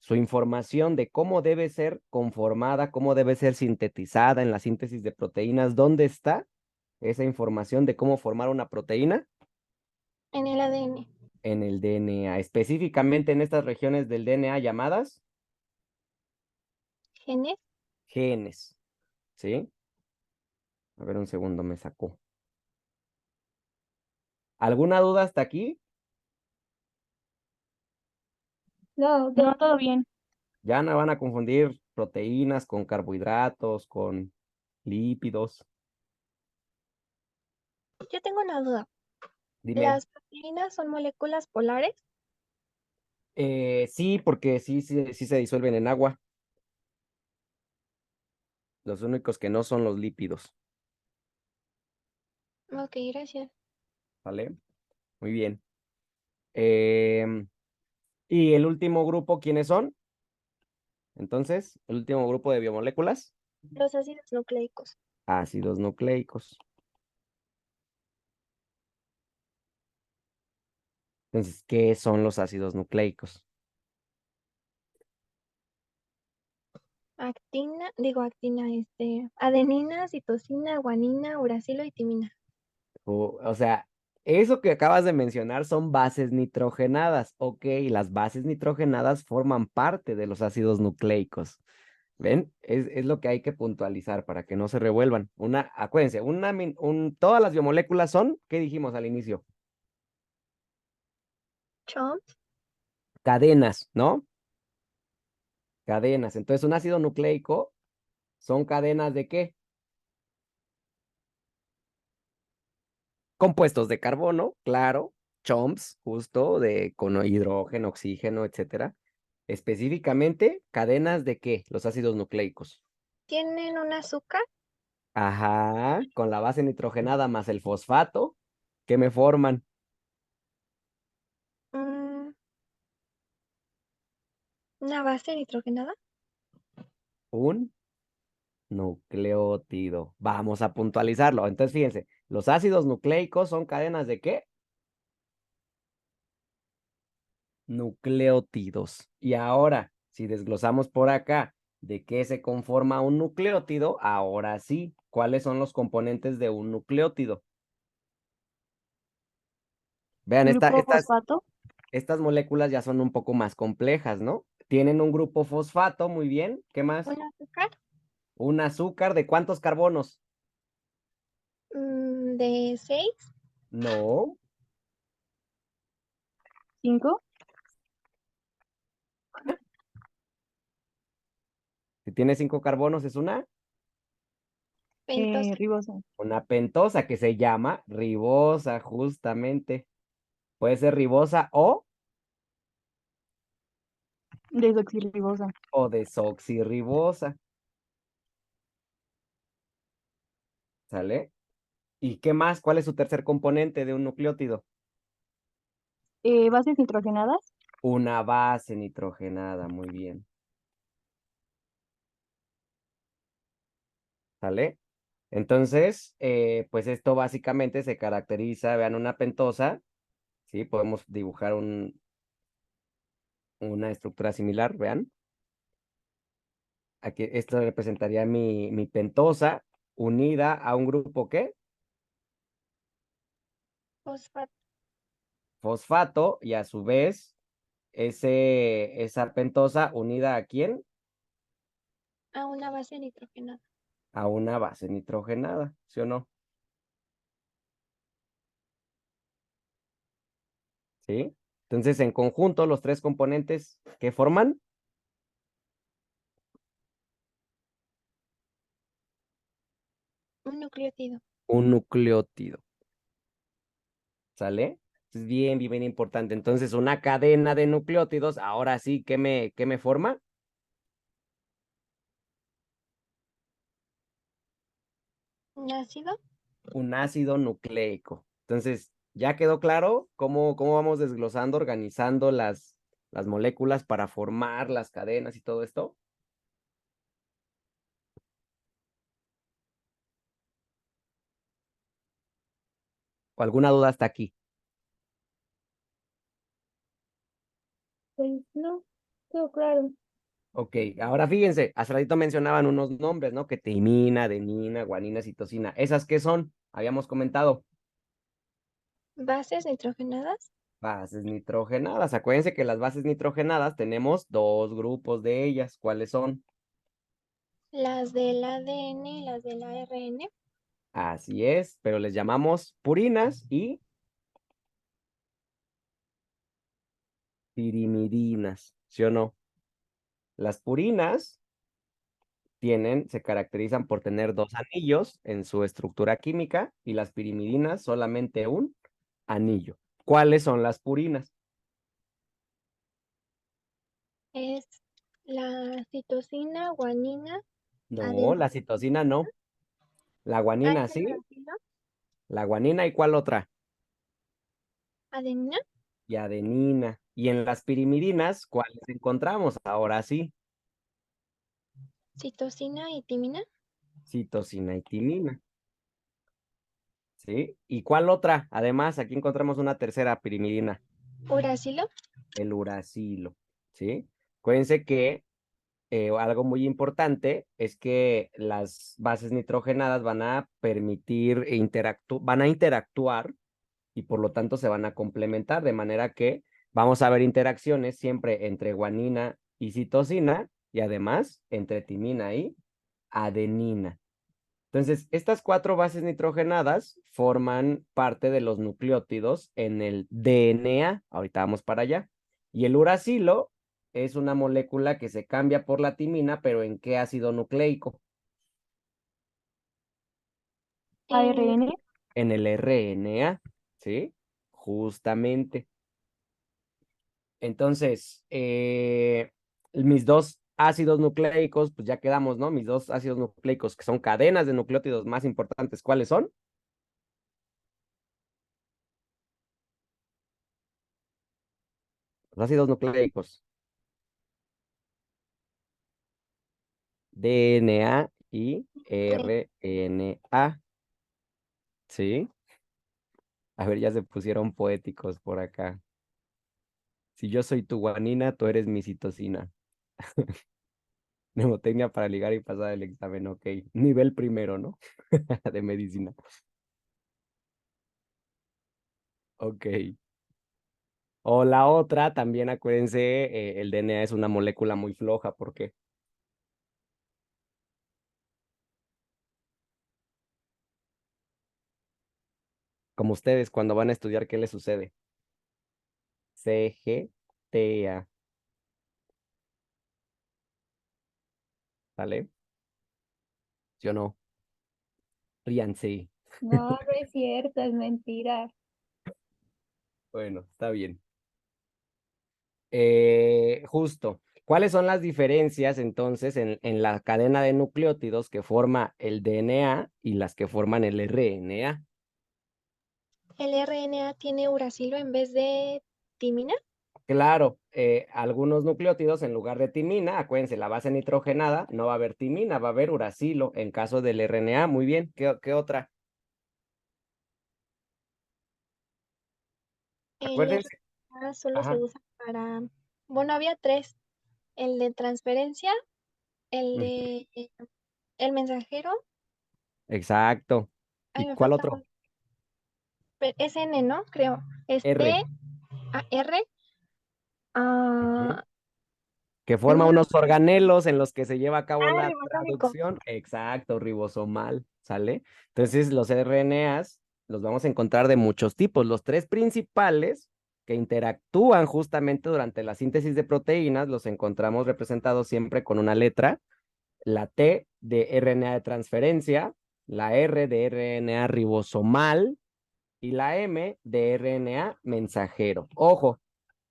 su información de cómo debe ser conformada, cómo debe ser sintetizada en la síntesis de proteínas, ¿dónde está esa información de cómo formar una proteína? En el ADN. En el DNA, específicamente en estas regiones del DNA llamadas Genes. genes, ¿sí? A ver, un segundo, me sacó. ¿Alguna duda hasta aquí? No, no, todo bien. Ya no van a confundir proteínas con carbohidratos, con lípidos. Yo tengo una duda. Dime, ¿Las proteínas son moléculas polares? sí, porque sí se disuelven en agua. Los únicos que no son los lípidos, Ok, gracias. ¿vale? Muy bien. ¿Y el último grupo, quiénes son? Entonces, el último grupo de biomoléculas, Los ácidos nucleicos. ácidos nucleicos. Entonces, ¿qué son los ácidos nucleicos? Adenina, citosina, guanina, uracilo y timina. O sea, eso que acabas de mencionar son bases nitrogenadas. Ok, las bases nitrogenadas forman parte de los ácidos nucleicos. ¿Ven? Es lo que hay que puntualizar para que no se revuelvan. Acuérdense, todas las biomoléculas son, ¿qué dijimos al inicio? Chomp, Cadenas, ¿no? Cadenas. Entonces, un ácido nucleico son cadenas de ¿qué? Compuestos de carbono, claro, chomps, justo, con hidrógeno, oxígeno, etcétera. Específicamente, cadenas de ¿qué? Los ácidos nucleicos. tienen un azúcar, Ajá, con la base nitrogenada más el fosfato, ¿qué me forman? mm, una base nitrogenada. Un nucleótido. Vamos a puntualizarlo. Entonces, fíjense, los ácidos nucleicos son cadenas de ¿qué? Nucleótidos. Y ahora, si desglosamos por acá de qué se conforma un nucleótido, ahora sí, ¿cuáles son los componentes de un nucleótido? Vean, Grupo fosfato estas moléculas ya son un poco más complejas, ¿no? Tienen un grupo fosfato, muy bien. ¿Qué más? Un azúcar Un azúcar de ¿cuántos carbonos? de 6. No. 5, Si tiene 5 carbonos, es Pentosa. ribosa, una pentosa que se llama ribosa, justamente. Puede ser ribosa desoxirribosa. o desoxirribosa. ¿Sale? ¿Y qué más? ¿Cuál es su tercer componente de un nucleótido? Bases nitrogenadas. Una base nitrogenada, muy bien. ¿Sale? Entonces, pues esto básicamente se caracteriza, vean, una pentosa, ¿sí? Podemos dibujar una estructura similar, vean. Aquí, esto representaría mi pentosa unida a un grupo, ¿qué? Fosfato. Fosfato, y a su vez, esa pentosa unida ¿a quién? A una base nitrogenada. A una base nitrogenada, ¿sí o no? ¿Sí? Entonces, en conjunto, los tres componentes que forman Un nucleótido. un nucleótido. ¿Sale? Es bien, bien, bien importante. Entonces, una cadena de nucleótidos, ahora sí, ¿qué me forma? Un ácido. Un ácido nucleico. Entonces, ¿ya quedó claro cómo vamos desglosando, organizando las moléculas para formar las cadenas y todo esto? ¿O alguna duda hasta aquí? Pues no, todo claro. Ok, ahora fíjense, hace ratito mencionaban unos nombres, ¿no? Que timina, adenina, guanina, citosina. ¿Esas qué son? Habíamos comentado. Bases nitrogenadas. Bases nitrogenadas. Acuérdense que las bases nitrogenadas tenemos dos grupos de ellas. ¿Cuáles son? Las del ADN y las del ARN. Así es, pero les llamamos purinas y pirimidinas, ¿sí o no? Las purinas se caracterizan por tener dos anillos en su estructura química y las pirimidinas solamente un anillo. ¿Cuáles son las purinas? Es la citosina, guanina, No, adenina. la citosina no. La Ah, guanina es el sí. uracilo. La guanina y ¿cuál otra? Adenina, Y adenina. Y en las pirimidinas, ¿cuáles encontramos? Ahora sí, citosina y timina. citosina y timina. ¿Sí? ¿Y cuál otra? Además, aquí encontramos una tercera pirimidina, Uracilo. el uracilo. ¿Sí? Acuérdense que algo muy importante es que las bases nitrogenadas van a permitir van a interactuar y por lo tanto se van a complementar, de manera que vamos a ver interacciones siempre entre guanina y citosina y además entre timina y adenina. Entonces, estas 4 bases nitrogenadas forman parte de los nucleótidos en el DNA. Ahorita vamos para allá. Y el uracilo es una molécula que se cambia por la timina, pero ¿en qué ácido nucleico? ARN. En el RNA, ¿sí? Justamente. Entonces, mis dos ácidos nucleicos, pues ya quedamos, ¿no? Mis dos ácidos nucleicos, que son cadenas de nucleótidos más importantes, ¿cuáles son? Los ácidos nucleicos, DNA y RNA, ¿sí? A ver, ya se pusieron poéticos por acá. Si yo soy tu guanina, tú eres mi citosina. Mnemotecnia para ligar y pasar el examen, ok. Nivel primero, ¿no? De medicina. Ok. O la otra, también acuérdense, el DNA es una molécula muy floja, ¿por qué? Como ustedes, cuando van a estudiar, ¿qué les sucede? CGTA, ¿vale? ¿Sí o no? Ríanse. No, no es cierto, es mentira. Bueno, está bien. Justo. ¿Cuáles son las diferencias entonces en la cadena de nucleótidos que forma el DNA y las que forman el RNA? ¿El RNA tiene uracilo en vez de timina? Claro, algunos nucleótidos en lugar de timina, acuérdense, la base nitrogenada, no va a haber timina, va a haber uracilo en caso del RNA. Muy bien, ¿qué otra? El Acuérdense. RNA solo se Ajá. usa para, bueno, había tres, el de transferencia, el Ujú. de el mensajero, Exacto. ay, ¿Y me cuál falta otro? uno, es N, ¿no? Creo, es R. T, A, R, Ujú. ah, Que no forma me unos acuerdo. organelos en los que se lleva a cabo Ah, la ribosómico. traducción. Exacto, ribosomal, ¿sale? Entonces, los RNAs los vamos a encontrar de muchos tipos. Los tres principales que interactúan justamente durante la síntesis de proteínas los encontramos representados siempre con una letra, la T de RNA de transferencia, la R de RNA ribosomal y la M de RNA mensajero. Ojo,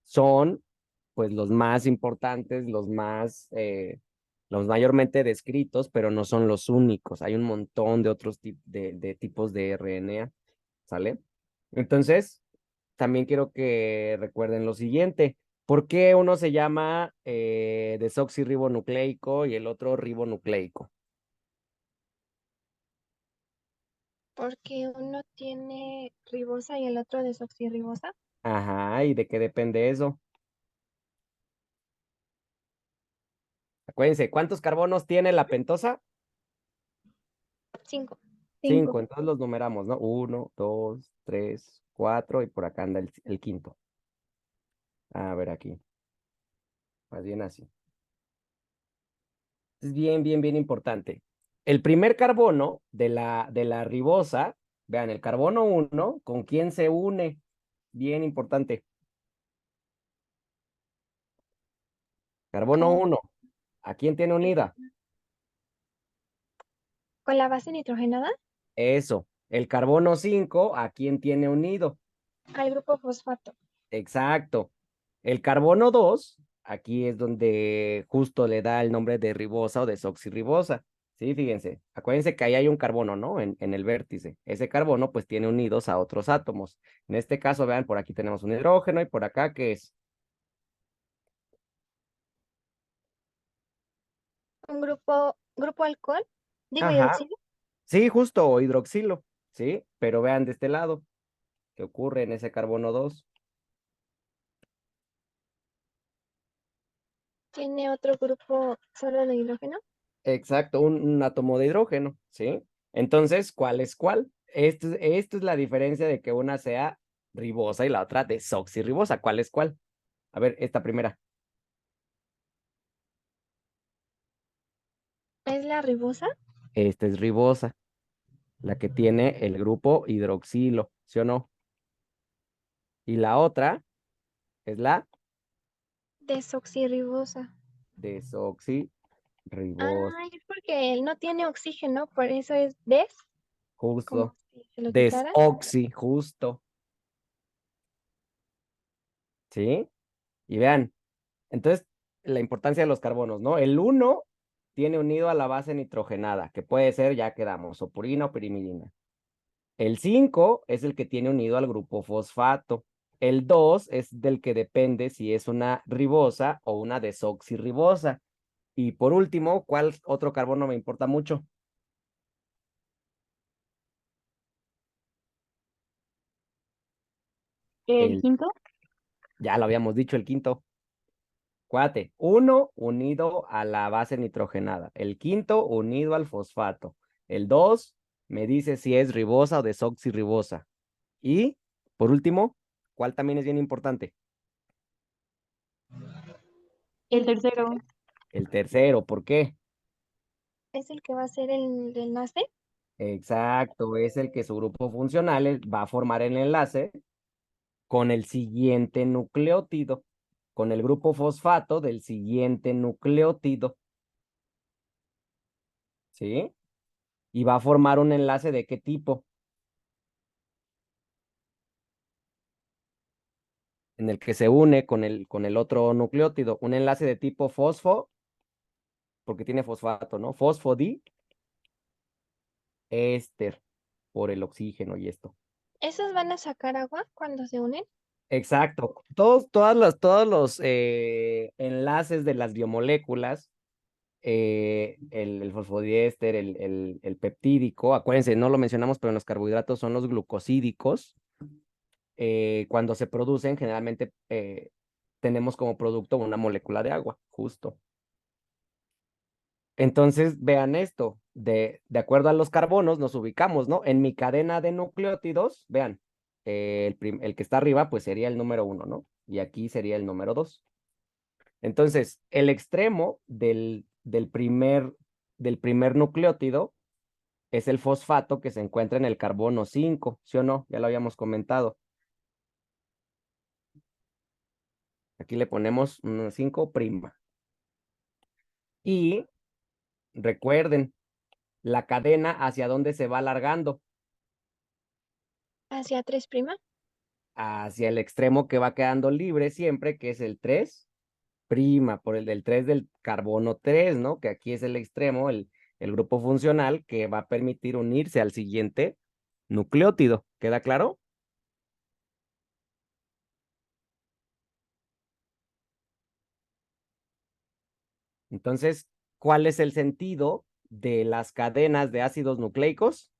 son pues los más importantes, los mayormente descritos, pero no son los únicos. Hay un montón de otros de tipos de RNA, ¿sale? Entonces, también quiero que recuerden lo siguiente. ¿Por qué uno se llama desoxirribonucleico y el otro ribonucleico? Porque uno tiene ribosa y el otro desoxirribosa. Ajá, ¿y de qué depende eso? Acuérdense, ¿cuántos carbonos tiene la pentosa? 5. 5, 5. entonces los numeramos, ¿no? Uno, dos, tres, cuatro, y por acá anda el quinto. A ver aquí, más bien así. Es bien, bien, bien importante. El primer carbono de la ribosa, vean, el carbono uno, ¿con quién se une? Bien importante. Carbono Con, uno, ¿a quién tiene unida? con la base nitrogenada Eso. El carbono 5, ¿a quién tiene unido? al grupo fosfato. Exacto. El carbono 2, aquí es donde justo le da el nombre de ribosa o desoxirribosa. Sí, fíjense, acuérdense que ahí hay un carbono, ¿no? En el vértice. Ese carbono pues tiene unidos a otros átomos. En este caso, vean, por aquí tenemos un hidrógeno y por acá, ¿qué es? Un grupo alcohol, digo Ajá, hidroxilo. sí, justo, o hidroxilo, ¿sí? Pero vean de este lado, ¿qué ocurre en ese carbono 2? ¿Tiene otro grupo solo de hidrógeno? Exacto, un átomo de hidrógeno, ¿sí? Entonces, ¿cuál es cuál? Esto es la diferencia de que una sea ribosa y la otra desoxirribosa. ¿Cuál es cuál? A ver, esta primera. ¿Es la ribosa? Esta es ribosa, la que tiene el grupo hidroxilo, ¿sí o no? Y la otra es la Desoxirribosa. desoxirribosa, Ah, es porque él no tiene oxígeno, por eso es des, como justo, si se lo quitaras. desoxi, justo, ¿sí? Y vean, entonces, la importancia de los carbonos, ¿no? El uno tiene unido a la base nitrogenada, que puede ser, ya quedamos, o purina o pirimidina. El 5 es el que tiene unido al grupo fosfato. El 2 es del que depende si es una ribosa o una desoxirribosa. Y por último, ¿cuál otro carbono me importa mucho? ¿El El, quinto? ya lo habíamos dicho, el quinto. Acuérdate, uno unido a la base nitrogenada. El quinto unido al fosfato. El 2 me dice si es ribosa o desoxirribosa. Y por último, ¿cuál también es bien importante? El tercero. El tercero, ¿por qué? Es el que va a ser el enlace. Exacto, es el que su grupo funcional va a formar el enlace con el siguiente nucleótido, con el grupo fosfato del siguiente nucleótido, ¿sí? Y va a formar un enlace de qué tipo, en el que se une con el otro nucleótido, un enlace de tipo fosfo, porque tiene fosfato, ¿no? Fosfodiéster por el oxígeno y esto. ¿Esos van a sacar agua cuando se unen? Exacto. Todos los enlaces de las biomoléculas, el fosfodiéster, el peptídico, acuérdense, no lo mencionamos, pero en los carbohidratos son los glucosídicos. Cuando se producen, generalmente tenemos como producto una molécula de agua, justo. Entonces, vean esto, de acuerdo a los carbonos nos ubicamos, ¿no? En mi cadena de nucleótidos, vean, el que está arriba, pues sería el número 1, ¿no? Y aquí sería el número 2. Entonces, el extremo del primer nucleótido es el fosfato que se encuentra en el carbono 5, ¿sí o no? Ya lo habíamos comentado. Aquí le ponemos un 5'. Y recuerden, la cadena hacia dónde se va alargando, Hacia 3'. hacia el extremo que va quedando libre siempre, que es el 3', por el del 3 del carbono 3, ¿no? Que aquí es el extremo, el grupo funcional que va a permitir unirse al siguiente nucleótido. ¿Queda claro? Entonces, ¿cuál es el sentido de las cadenas de ácidos nucleicos?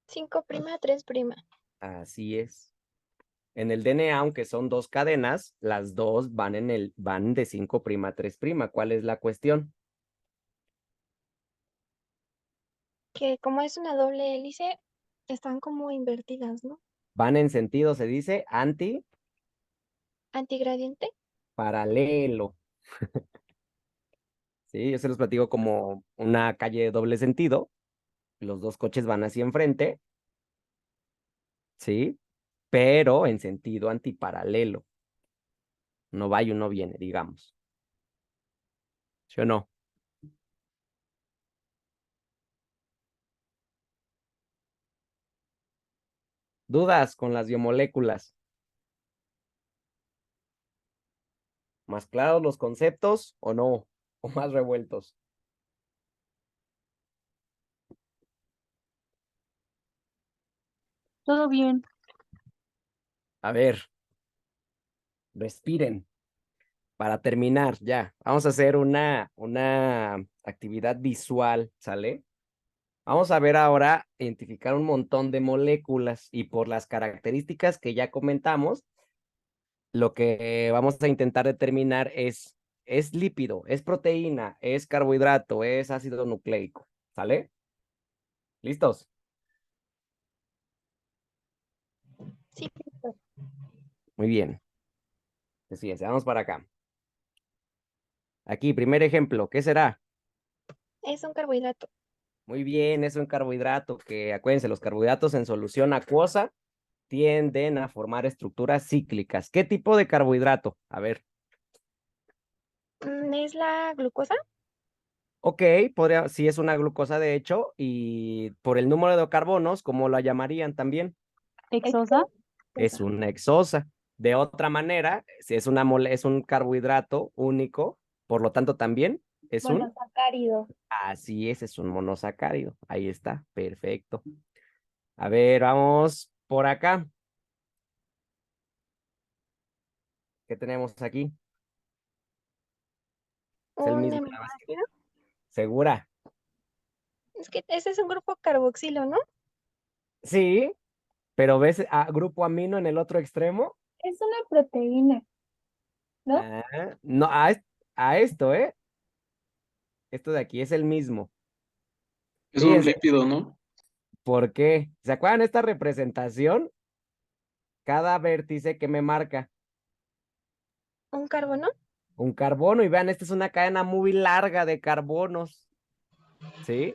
5', 3'. Así es. En el DNA, aunque son dos cadenas, las dos van de 5' a 3'. ¿Cuál es la cuestión? Que como es una doble hélice, están como invertidas, ¿no? Van en sentido, se dice, Antigradiente. antiparalelo. Sí, yo se los platico como una calle de doble sentido. Los dos coches van hacia enfrente, ¿sí? Pero en sentido antiparalelo. No va y uno viene, digamos. ¿Sí o no? ¿Dudas con las biomoléculas? ¿Más claros los conceptos o no? ¿O más revueltos? Todo bien. A ver, respiren. Para terminar, ya, vamos a hacer una actividad visual, ¿sale? Vamos a ver ahora, identificar un montón de moléculas y por las características que ya comentamos, lo que vamos a intentar determinar es lípido, es proteína, es carbohidrato, es ácido nucleico. ¿Sale? ¿Listos? Sí, profesor. Muy bien. Pues fíjense, vamos para acá. Aquí, primer ejemplo, ¿qué será? Es un carbohidrato. Muy bien, es un carbohidrato que, acuérdense, los carbohidratos en solución acuosa tienden a formar estructuras cíclicas. ¿Qué tipo de carbohidrato? A ver. ¿Es la glucosa? Ok, podría, sí es una glucosa de hecho, y por el número de carbonos, ¿cómo la llamarían también? Exosa. Es una hexosa. De otra manera, si es es un carbohidrato único, por lo tanto también es un, Monosacárido. así es un monosacárido. Ahí está, perfecto. A ver, vamos por acá. ¿Qué tenemos aquí? Es el ¿Un mismo, nada más que aminoácido? segura. Es que ese es un grupo carboxilo, ¿no? Sí, pero ves a grupo amino en el otro extremo. Es una proteína, ¿no? No, a esto, ¿eh? Esto de aquí es el mismo. Es un Fíjense, lípido, ¿no? ¿por qué? ¿Se acuerdan esta representación? Cada vértice que me marca ¿Un carbono? un carbono. Y vean, esta es una cadena muy larga de carbonos, ¿sí?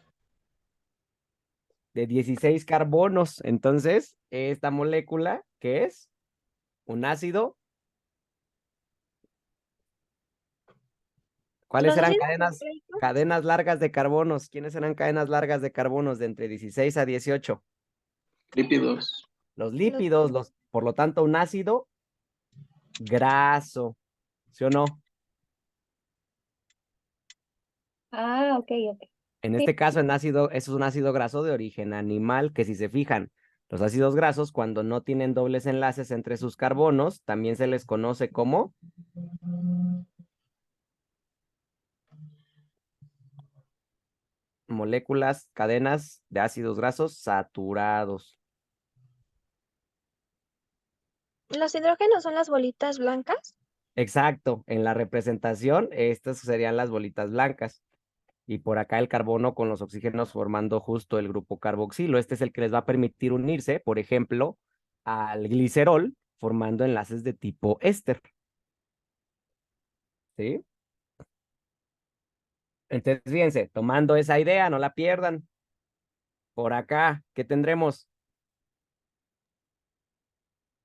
De 16 carbonos. Entonces, esta molécula, ¿qué es? Un ácido. ¿Cuáles ¿Los eran ácidos nucleicos? cadenas largas de carbonos? ¿Quiénes eran cadenas largas de carbonos de entre 16 a 18? Lípidos. Los Los... lípidos, por lo tanto, un ácido graso, ¿sí o no? Ah, ok, ok. En Sí. este caso, es un ácido graso de origen animal, que si se fijan, los ácidos grasos, cuando no tienen dobles enlaces entre sus carbonos, también se les conoce como moléculas, cadenas de ácidos grasos saturados. ¿Los hidrógenos son las bolitas blancas? Exacto, en la representación, estas serían las bolitas blancas. Y por acá el carbono con los oxígenos formando justo el grupo carboxilo. Este es el que les va a permitir unirse, por ejemplo, al glicerol, formando enlaces de tipo éster. ¿Sí? Entonces, fíjense, tomando esa idea, no la pierdan. Por acá, ¿qué tendremos?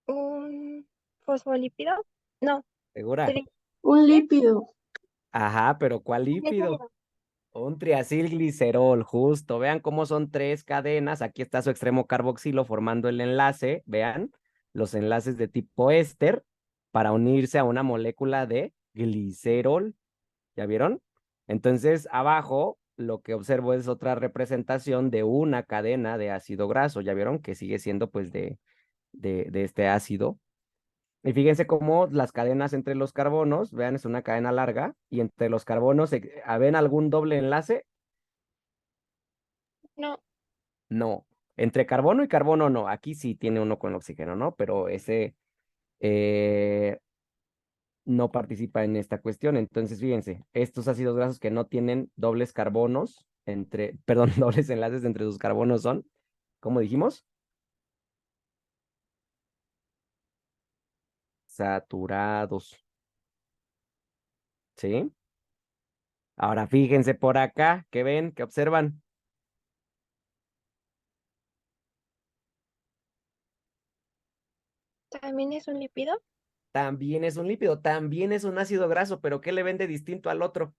¿Un fosfolípido? No, ¿Segura? tri- Un ¿qué? lípido. Ajá, pero ¿cuál lípido? Glicérido. Un triacilglicerol, justo. Vean cómo son tres cadenas. Aquí está su extremo carboxilo formando el enlace. Vean los enlaces de tipo éster para unirse a una molécula de glicerol. ¿Ya vieron? Entonces, abajo lo que observo es otra representación de una cadena de ácido graso. ¿Ya vieron? Que sigue siendo pues de este ácido. Y fíjense cómo las cadenas entre los carbonos, vean, es una cadena larga, y entre los carbonos, ¿ven algún doble enlace? No, No. Entre carbono y carbono no. Aquí sí tiene uno con oxígeno, ¿no? Pero ese eh, no participa en esta cuestión. Entonces, fíjense, estos ácidos grasos que no tienen dobles carbonos perdón, dobles enlaces entre sus carbonos son, ¿cómo dijimos? Saturados. ¿Sí? Ahora fíjense por acá, ¿qué ven? ¿Qué observan? también es un lípido. También es un lípido, también es un ácido graso, pero ¿qué le ven de distinto al otro?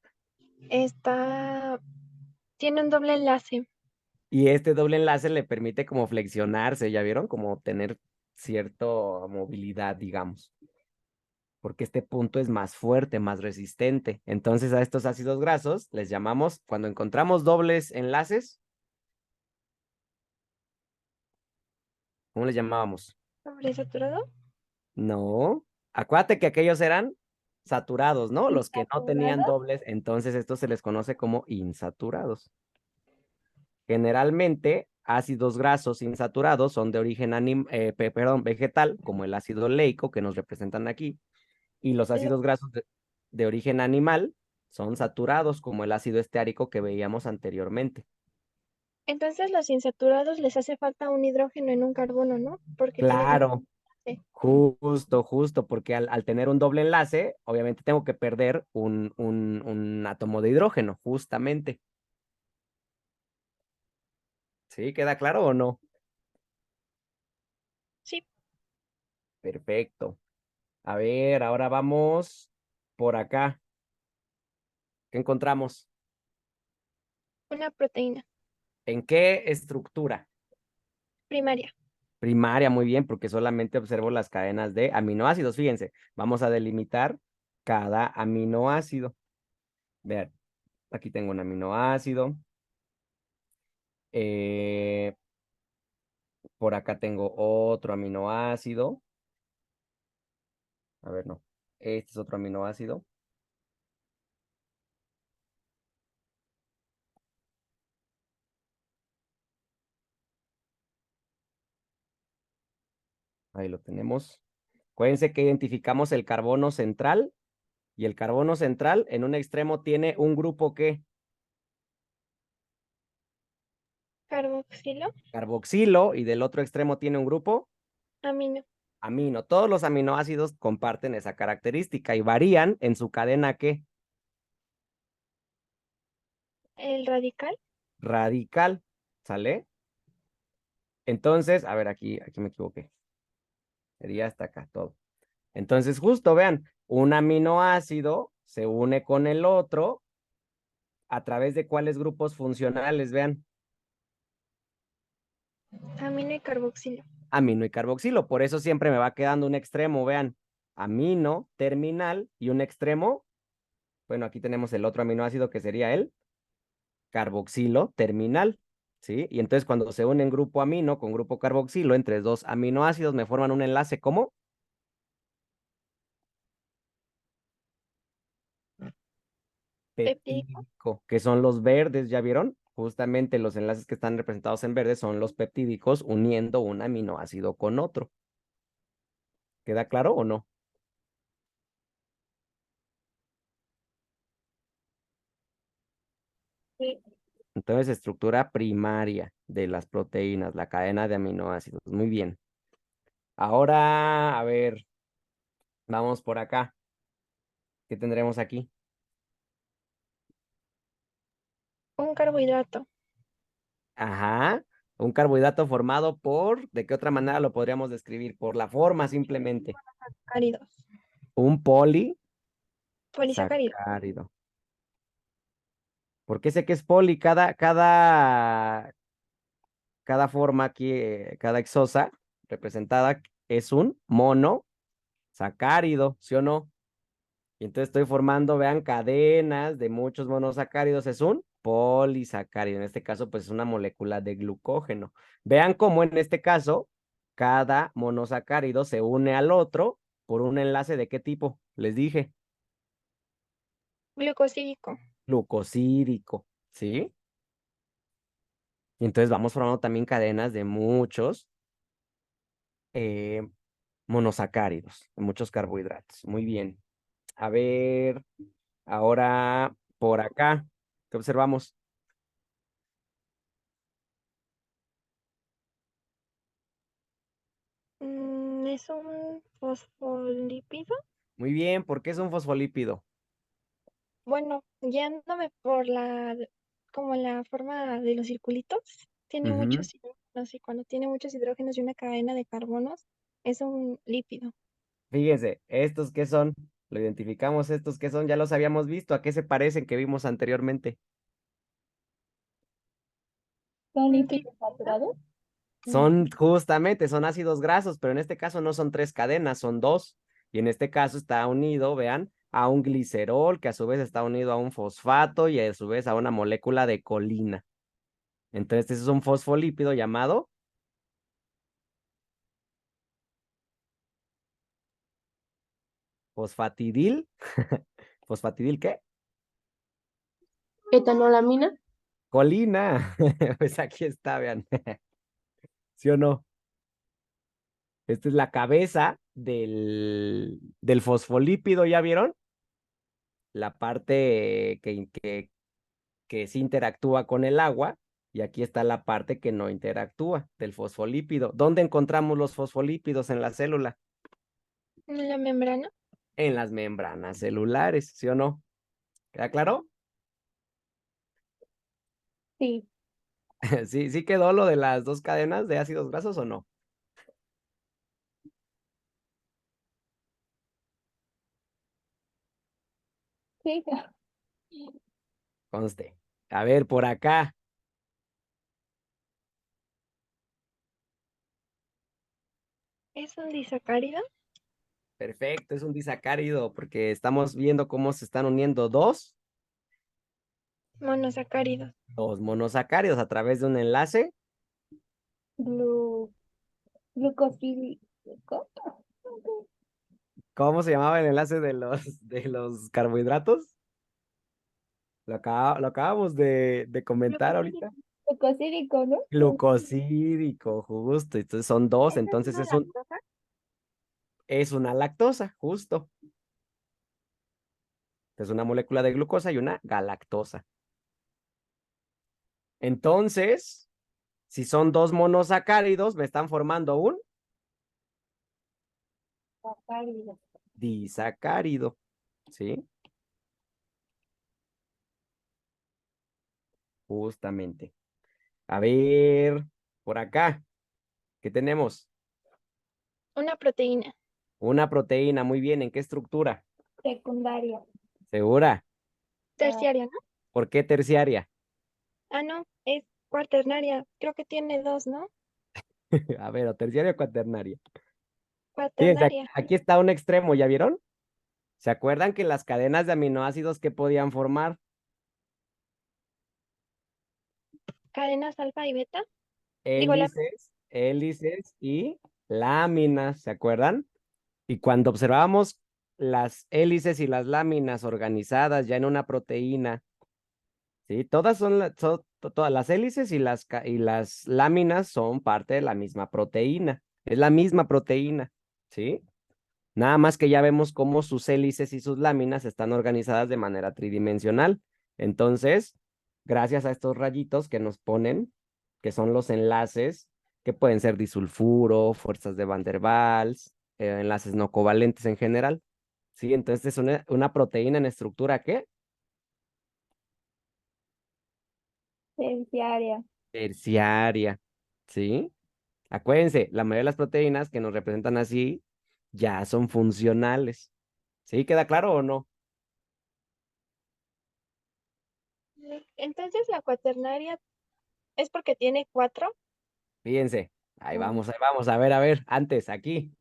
Está, tiene un doble enlace. Y este doble enlace le permite como flexionarse, ¿ya vieron? Como tener cierta movilidad, digamos, porque este punto es más fuerte, más resistente. Entonces a estos ácidos grasos les llamamos, cuando encontramos dobles enlaces, ¿cómo les llamábamos? ¿Sobresaturado? No, acuérdate que aquellos eran saturados, ¿no? Los que no tenían ¿Insaturado? dobles, entonces estos se les conoce como insaturados. Generalmente ácidos grasos insaturados son de origen vegetal, como el ácido leico que nos representan aquí, y los ácidos grasos de origen animal son saturados, como el ácido esteárico que veíamos anteriormente. Entonces los insaturados les hace falta un hidrógeno en un carbono, ¿no? Porque tienen Claro, sí. justo, porque al tener un doble enlace, obviamente tengo que perder un átomo de hidrógeno, justamente. ¿Sí? ¿Queda claro o no? Sí, Perfecto. A ver, ahora vamos por acá. ¿Qué encontramos? una proteína ¿En qué estructura? primaria. Primaria, muy bien, porque solamente observo las cadenas de aminoácidos. Fíjense, vamos a delimitar cada aminoácido. Vean, aquí tengo un aminoácido. Eh, por acá tengo otro aminoácido. A ver, no. Este es otro aminoácido. Ahí lo tenemos. Acuérdense que identificamos el carbono central y el carbono central en un extremo tiene un grupo que Carboxilo, carboxilo y del otro extremo tiene un grupo amino, amino. Todos los aminoácidos comparten esa característica y varían en su cadena que el radical, radical, ¿sale? Entonces, a ver, aquí me equivoqué. Sería hasta acá todo. Entonces, justo vean, un aminoácido se une con el otro a través de cuáles grupos funcionales, vean, amino y carboxilo. amino y carboxilo. Por eso siempre me va quedando un extremo, vean, amino terminal y un extremo, bueno, aquí tenemos el otro aminoácido que sería el carboxilo terminal, ¿sí? Y entonces cuando se unen grupo amino con grupo carboxilo entre dos aminoácidos me forman un enlace como Peptídico, peptídico, que son los verdes, ¿ya vieron? Justamente los enlaces que están representados en verde son los peptídicos uniendo un aminoácido con otro. ¿Queda claro o no? sí. Entonces, estructura primaria de las proteínas, la cadena de aminoácidos. Muy bien. Ahora, a ver, vamos por acá. ¿Qué tendremos aquí? Un carbohidrato, Ajá, un carbohidrato formado por, ¿de qué otra manera lo podríamos describir? Por la forma simplemente. áridos, Un polisacárido, polisacárido. ¿Por qué sé que es poli? Cada forma aquí, cada exosa representada es un monosacárido, ¿sí o no? Y entonces estoy formando, vean, cadenas de muchos monosacáridos. Es un polisacárido. En este caso, pues es una molécula de glucógeno. Vean cómo en este caso, cada monosacárido se une al otro por un enlace de qué tipo. Les dije, glucosídico, glucosídico, ¿sí? Y entonces vamos formando también cadenas de muchos eh, monosacáridos, de muchos carbohidratos. Muy bien. A ver, ahora por acá, ¿qué observamos? es un fosfolípido. Muy bien, ¿por qué es un fosfolípido? Bueno, guiándome por como la forma de los circulitos, tiene Ujú. muchos hidrógenos y cuando tiene muchos hidrógenos y una cadena de carbonos, es un lípido. Fíjense, ¿estos qué son? Lo identificamos, ¿estos qué son? Ya los habíamos visto, ¿a qué se parecen que vimos anteriormente? ¿Son Un lípidos saturados? Son justamente, son ácidos grasos, pero en este caso no son tres cadenas, son dos. Y en este caso está unido, vean, a un glicerol, que a su vez está unido a un fosfato y a su vez a una molécula de colina. Entonces, este es un fosfolípido llamado fosfatidil. ¿Fosfatidil qué? Etanolamina. Colina. Pues aquí está, vean. ¿Sí o no? Esta es la cabeza del fosfolípido, ¿ya vieron? La parte que sí interactúa con el agua y aquí está la parte que no interactúa del fosfolípido. ¿Dónde encontramos los fosfolípidos en la célula? ¿En la membrana? En las membranas celulares, ¿sí o no? ¿Queda claro? Sí, ¿Sí, sí quedó lo de las dos cadenas de ácidos grasos o no? sí. Conste. A ver, por acá. ¿Es un disacárido? Perfecto, es un disacárido porque estamos viendo cómo se están uniendo Monosacárido. dos monosacáridos a través de un enlace. Glu glucosílico. ¿Cómo se llamaba el enlace de los carbohidratos? Lo acabamos de comentar Glucosílico. ahorita. Glucosílico, ¿no? Glucosídico, justo. Entonces son dos, ¿Esa es entonces una lactosa? es una lactosa, justo. Es una molécula de glucosa y una galactosa. Entonces, si son dos monosacáridos, me están formando un Sacárido. disacárido, ¿sí? Justamente. A ver, por acá, ¿qué tenemos? Una proteína. Una proteína, muy bien. ¿En qué estructura? Secundaria. ¿Segura? Terciaria, ¿no? ¿Por qué terciaria? Ah, no, es cuaternaria. Creo que tiene dos, ¿no? A ver, o terciaria o cuaternaria. Fíjense, Cuaternaria. aquí está un extremo, ¿ya vieron? ¿Se acuerdan que las cadenas de aminoácidos que podían formar? Cadenas alfa y beta. Digo, la Hélices y láminas, ¿se acuerdan? Y cuando observábamos las hélices y las láminas organizadas ya en una proteína, ¿sí? Todas son, todas las hélices y y las láminas son parte de la misma proteína. Es la misma proteína, ¿sí? Nada más que ya vemos cómo sus hélices y sus láminas están organizadas de manera tridimensional. Entonces, gracias a estos rayitos que nos ponen, que son los enlaces, que pueden ser disulfuro, fuerzas de Van der Waals, enlaces no covalentes en general. ¿Sí? Entonces es una proteína en estructura, ¿qué? Terciaria. Terciaria. ¿Sí? Acuérdense, la mayoría de las proteínas que nos representan así ya son funcionales. ¿Sí? ¿Queda claro o no? Entonces la cuaternaria es porque tiene cuatro. Fíjense, Mm, ahí vamos, a ver, antes, aquí,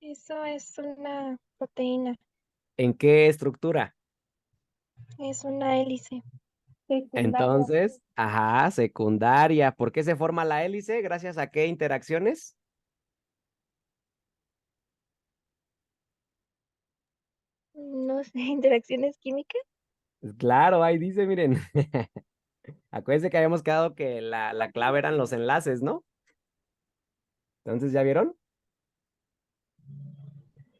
Eso es una proteína. ¿en qué estructura? Es una hélice. Secundaria. Entonces, ajá, secundaria. ¿Por qué se forma la hélice? ¿Gracias a qué interacciones? No sé, interacciones químicas. Pues claro, ahí dice, miren. Acuérdense que habíamos quedado que la clave eran los enlaces, ¿no? Entonces, ¿ya vieron?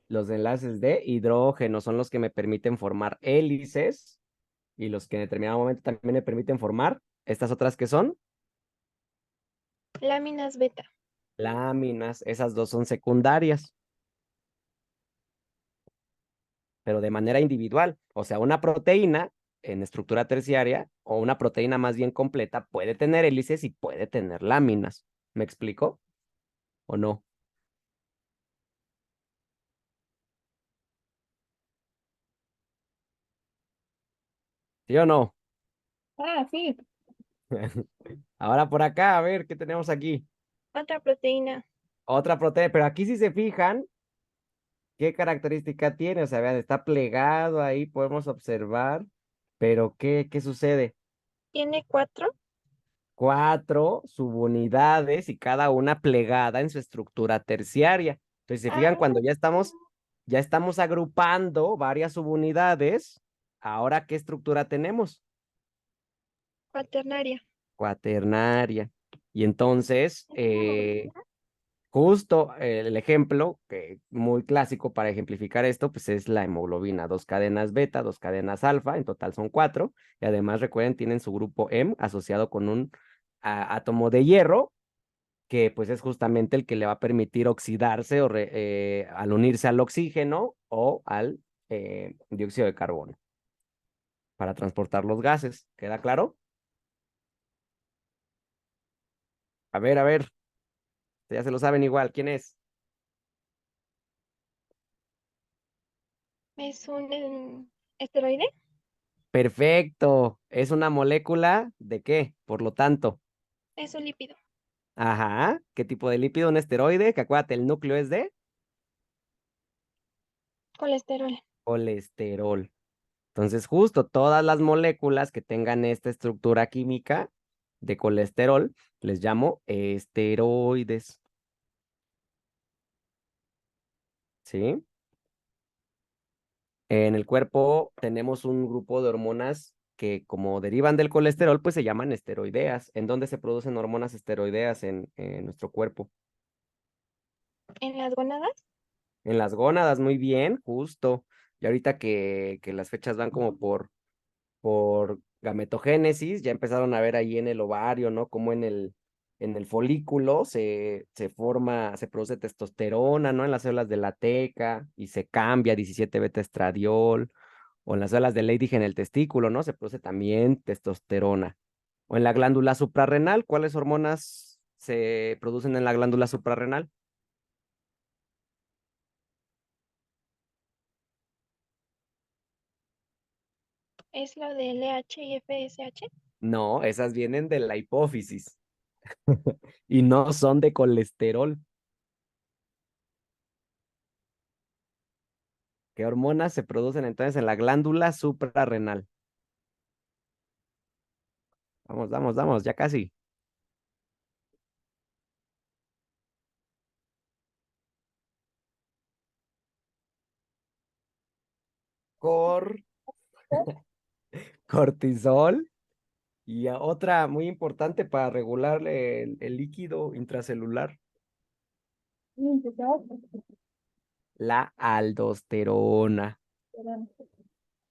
Los enlaces de hidrógeno son los que me permiten formar hélices y los que en determinado momento también me permiten formar estas otras que son Láminas beta. láminas. Esas dos son secundarias, pero de manera individual. O sea, una proteína en estructura terciaria o una proteína más bien completa puede tener hélices y puede tener láminas. ¿Me explico? ¿O no? ¿Sí o no? Ah, sí. Ahora por acá, a ver, ¿qué tenemos aquí? Otra proteína. Otra proteína, pero aquí si se fijan, ¿qué característica tiene? O sea, vean, está plegado ahí, podemos observar, pero ¿qué sucede? Tiene cuatro. Cuatro subunidades y cada una plegada en su estructura terciaria. Entonces, se fijan, Ah, cuando ya estamos agrupando varias subunidades, ahora ¿qué estructura tenemos? Cuaternaria. Cuaternaria. Y entonces, ¿Es una molécula? justo el ejemplo que muy clásico para ejemplificar esto, pues es la hemoglobina, 2 cadenas beta, 2 cadenas alfa, en total son 4, y además recuerden, tienen su grupo M asociado con un átomo de hierro, que pues es justamente el que le va a permitir oxidarse al unirse al oxígeno o al dióxido de carbono para transportar los gases. ¿Queda claro? A ver, ya se lo saben igual, ¿quién es? ¿Es un esteroide? Perfecto, es una molécula ¿de qué? Por lo tanto, Es un lípido. ajá, ¿qué tipo de lípido? Un esteroide, que acuérdate, el núcleo es de Colesterol. colesterol. Entonces, justo todas las moléculas que tengan esta estructura química de colesterol, les llamo esteroides, ¿sí? En el cuerpo tenemos un grupo de hormonas que como derivan del colesterol, pues se llaman esteroideas. ¿En dónde se producen hormonas esteroideas en nuestro cuerpo? ¿En las gónadas? En las gónadas, muy bien, justo. Y ahorita que las fechas van como por gametogénesis, ya empezaron a ver ahí en el ovario, ¿no? Como en el folículo se forma, se produce testosterona, ¿no? En las células de la teca y se cambia 17 beta estradiol, o en las células de Leydig en el testículo, ¿no? Se produce también testosterona. O en la glándula suprarrenal, ¿cuáles hormonas se producen en la glándula suprarrenal? ¿Es lo de LH y FSH? No, esas vienen de la hipófisis y no son de colesterol. ¿Qué hormonas se producen entonces en la glándula suprarrenal? Vamos, vamos, vamos, ya casi. Cor, cortisol y otra muy importante para regular el líquido intracelular, Sí, se sabe. la aldosterona, Pero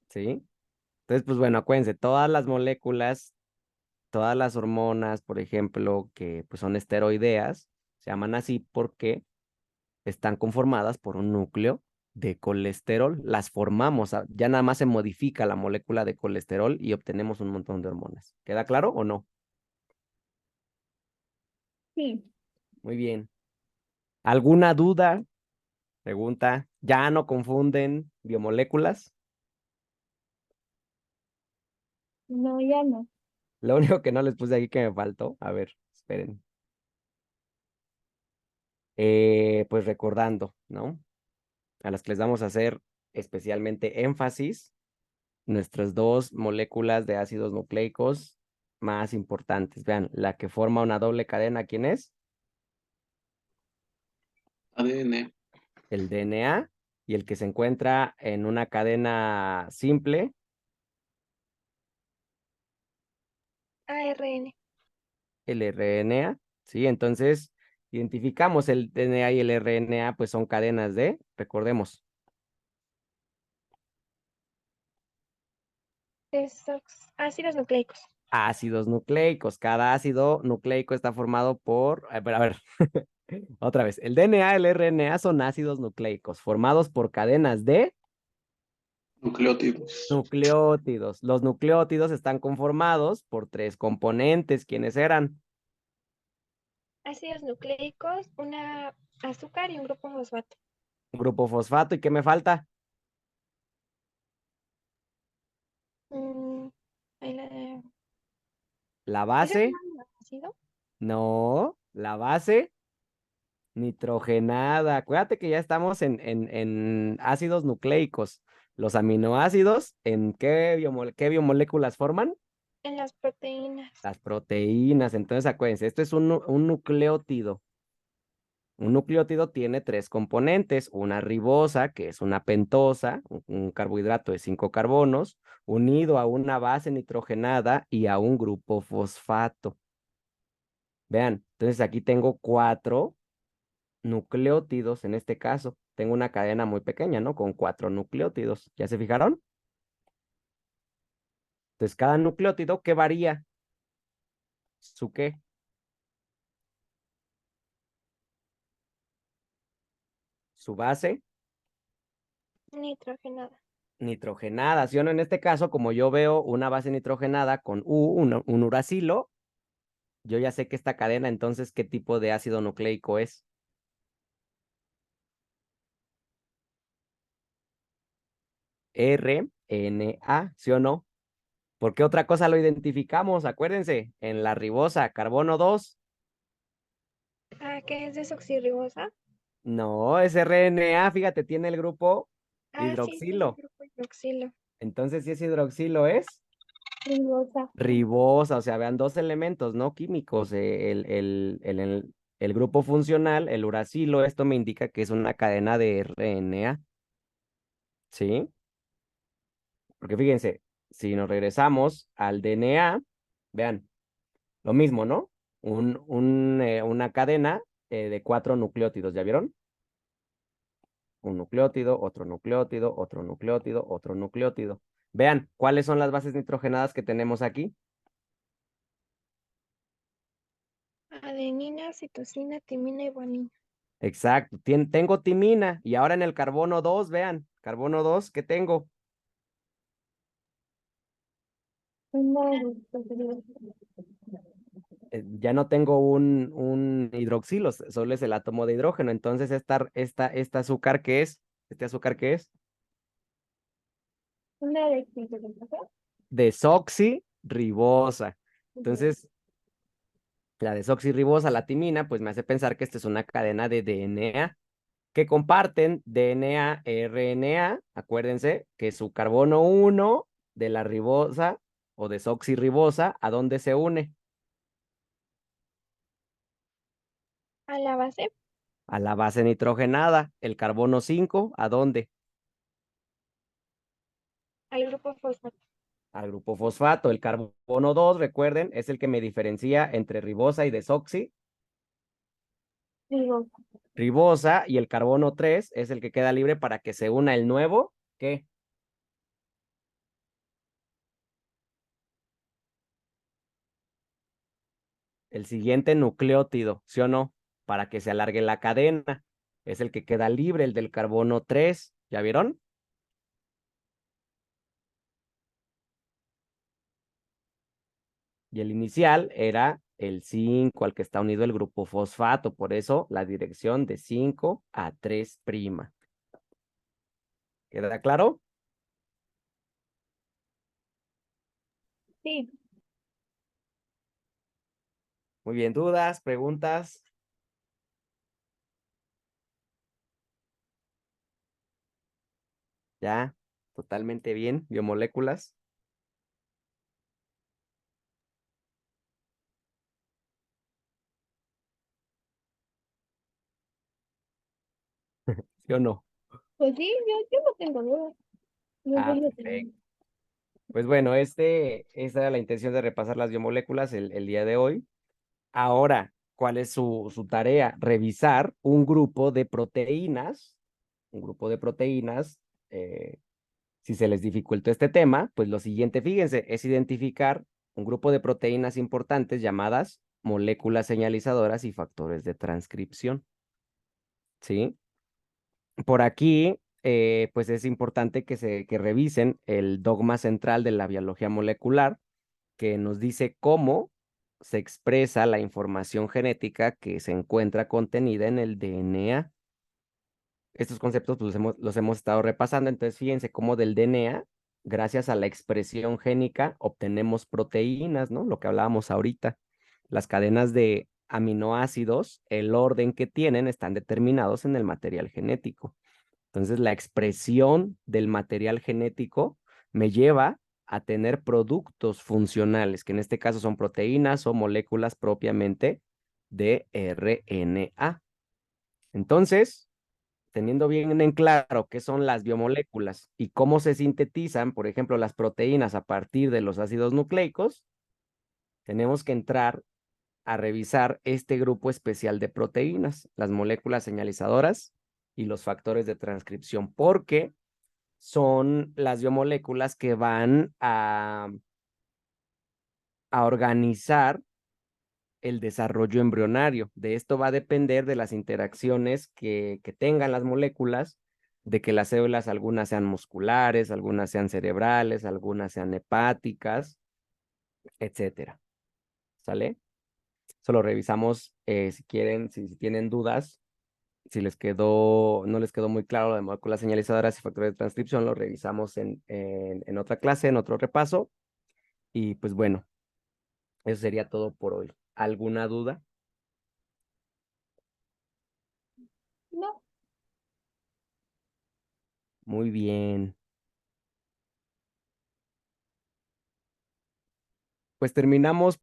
¿sí? Entonces, pues bueno, acuérdense, todas las moléculas, todas las hormonas, por ejemplo, que pues son esteroideas, se llaman así porque están conformadas por un núcleo de colesterol. Las formamos, ya nada más se modifica la molécula de colesterol y obtenemos un montón de hormonas. ¿Queda claro o no? sí, Muy bien. ¿Alguna duda? Pregunta. ¿Ya no confunden biomoléculas? no, ya no. Lo único que no les puse aquí que me faltó. A ver, esperen. Pues recordando, ¿no? A las que les vamos a hacer especialmente énfasis, nuestras 2 moléculas de ácidos nucleicos más importantes. Vean, la que forma una doble cadena, ¿quién es? ADN. El DNA. Y el que se encuentra en una cadena simple, ARN. el RNA. ¿Sí? Entonces, identificamos el DNA y el RNA, pues son cadenas de, recordemos, Ácidos nucleicos. ácidos nucleicos. Cada ácido nucleico está formado por, a ver, otra vez, el DNA y el RNA son ácidos nucleicos formados por cadenas de Nucleótidos. nucleótidos. Los nucleótidos están conformados por 3 componentes. ¿Quiénes eran? Ácidos nucleicos, una azúcar y un grupo fosfato. Un grupo fosfato. ¿Y qué me falta? Mm, ahí la- La ¿Ese es base. un aminoácido? No, la base nitrogenada. Acuérdate que ya estamos en ácidos nucleicos. Los aminoácidos, ¿en qué biomoléculas forman? En las proteínas. Las proteínas. Entonces, acuérdense, esto es un nucleótido. Un nucleótido tiene 3 componentes, una ribosa, que es una pentosa, un carbohidrato de 5 carbonos, unido a una base nitrogenada y a un grupo fosfato. Vean, entonces aquí tengo 4 nucleótidos en este caso. Tengo una cadena muy pequeña, ¿no? Con 4 nucleótidos. ¿Ya se fijaron? Entonces, cada nucleótido, ¿qué varía? ¿Su qué? Su base Nitrogenada. nitrogenada, ¿sí o no? En este caso, como yo veo una base nitrogenada con un uracilo, yo ya sé que esta cadena, entonces, ¿qué tipo de ácido nucleico es? RNA, ¿sí o no? ¿Por qué otra cosa lo identificamos? Acuérdense, en la ribosa, carbono 2, Ah, ¿qué es desoxirribosa? no, es RNA, fíjate, tiene el grupo Ah, sí, tiene hidroxilo. grupo hidroxilo. Entonces, si es hidroxilo, es Ribosa. ribosa, o sea, vean 2 elementos, ¿no? Químicos, el grupo funcional, el uracilo, esto me indica que es una cadena de RNA, ¿sí? Porque fíjense, si nos regresamos al DNA, vean, lo mismo, ¿no? Una cadena de 4 nucleótidos, ¿ya vieron? Un nucleótido, otro nucleótido, otro nucleótido, otro nucleótido. Vean, ¿cuáles son las bases nitrogenadas que tenemos aquí? Adenina, citosina, timina y guanina. Exacto, tengo timina y ahora en el carbono 2, vean, carbono 2, ¿qué tengo? Una ribosa. Ya no tengo un hidroxilo, solo es el átomo de hidrógeno. Entonces, esta azúcar, ¿qué es? ¿Este azúcar qué es? Una desoxirribosa. Desoxirribosa. Entonces, la desoxirribosa, la timina, pues me hace pensar que esta es una cadena de DNA que comparten DNA, RNA. Acuérdense que su carbono 1 de la ribosa o desoxirribosa, ¿a dónde se une? A la base, A la base nitrogenada. El carbono 5, ¿a dónde? al grupo fosfato. Al grupo fosfato. El carbono 2, recuerden, es el que me diferencia entre ribosa y desoxi. Ribosa. Ribosa y el carbono 3 es el que queda libre para que se una el nuevo, ¿qué? El siguiente nucleótido, ¿sí o no? Para que se alargue la cadena. Es el que queda libre, el del carbono 3. ¿Ya vieron? Y el inicial era el 5 al que está unido el grupo fosfato. Por eso la dirección de 5 a 3'. ¿Queda claro? Sí. Muy bien, ¿dudas, preguntas? Ya, totalmente bien. Biomoléculas. ¿Sí o no? Pues sí, yo no tengo duda. Yo Ah, voy a tener. perfecto. Pues bueno, esa era la intención de repasar las biomoléculas el día de hoy. Ahora, ¿cuál es su tarea? Revisar un grupo de proteínas. Si se les dificultó este tema, pues lo siguiente, fíjense, es identificar un grupo de proteínas importantes llamadas moléculas señalizadoras y factores de transcripción, ¿sí? Por aquí, pues es importante que revisen el dogma central de la biología molecular, que nos dice cómo se expresa la información genética que se encuentra contenida en el DNA. Estos conceptos pues, los hemos estado repasando, entonces fíjense cómo del DNA, gracias a la expresión génica, obtenemos proteínas, ¿no? Lo que hablábamos ahorita. Las cadenas de aminoácidos, el orden que tienen están determinados en el material genético. Entonces, la expresión del material genético me lleva a tener productos funcionales, que en este caso son proteínas o moléculas propiamente de RNA. Entonces, teniendo bien en claro qué son las biomoléculas y cómo se sintetizan, por ejemplo, las proteínas a partir de los ácidos nucleicos, tenemos que entrar a revisar este grupo especial de proteínas, las moléculas señalizadoras y los factores de transcripción, porque son las biomoléculas que van a organizar el desarrollo embrionario. De esto va a depender de las interacciones que tengan las moléculas, de que las células algunas sean musculares, algunas sean cerebrales, algunas sean hepáticas, etcétera. ¿Sale? Solo revisamos si quieren, si tienen dudas, si no les quedó muy claro lo de moléculas señalizadoras y factores de transcripción, lo revisamos en otra clase, en otro repaso. Y pues bueno, eso sería todo por hoy. ¿Alguna duda? No. Muy bien. Pues terminamos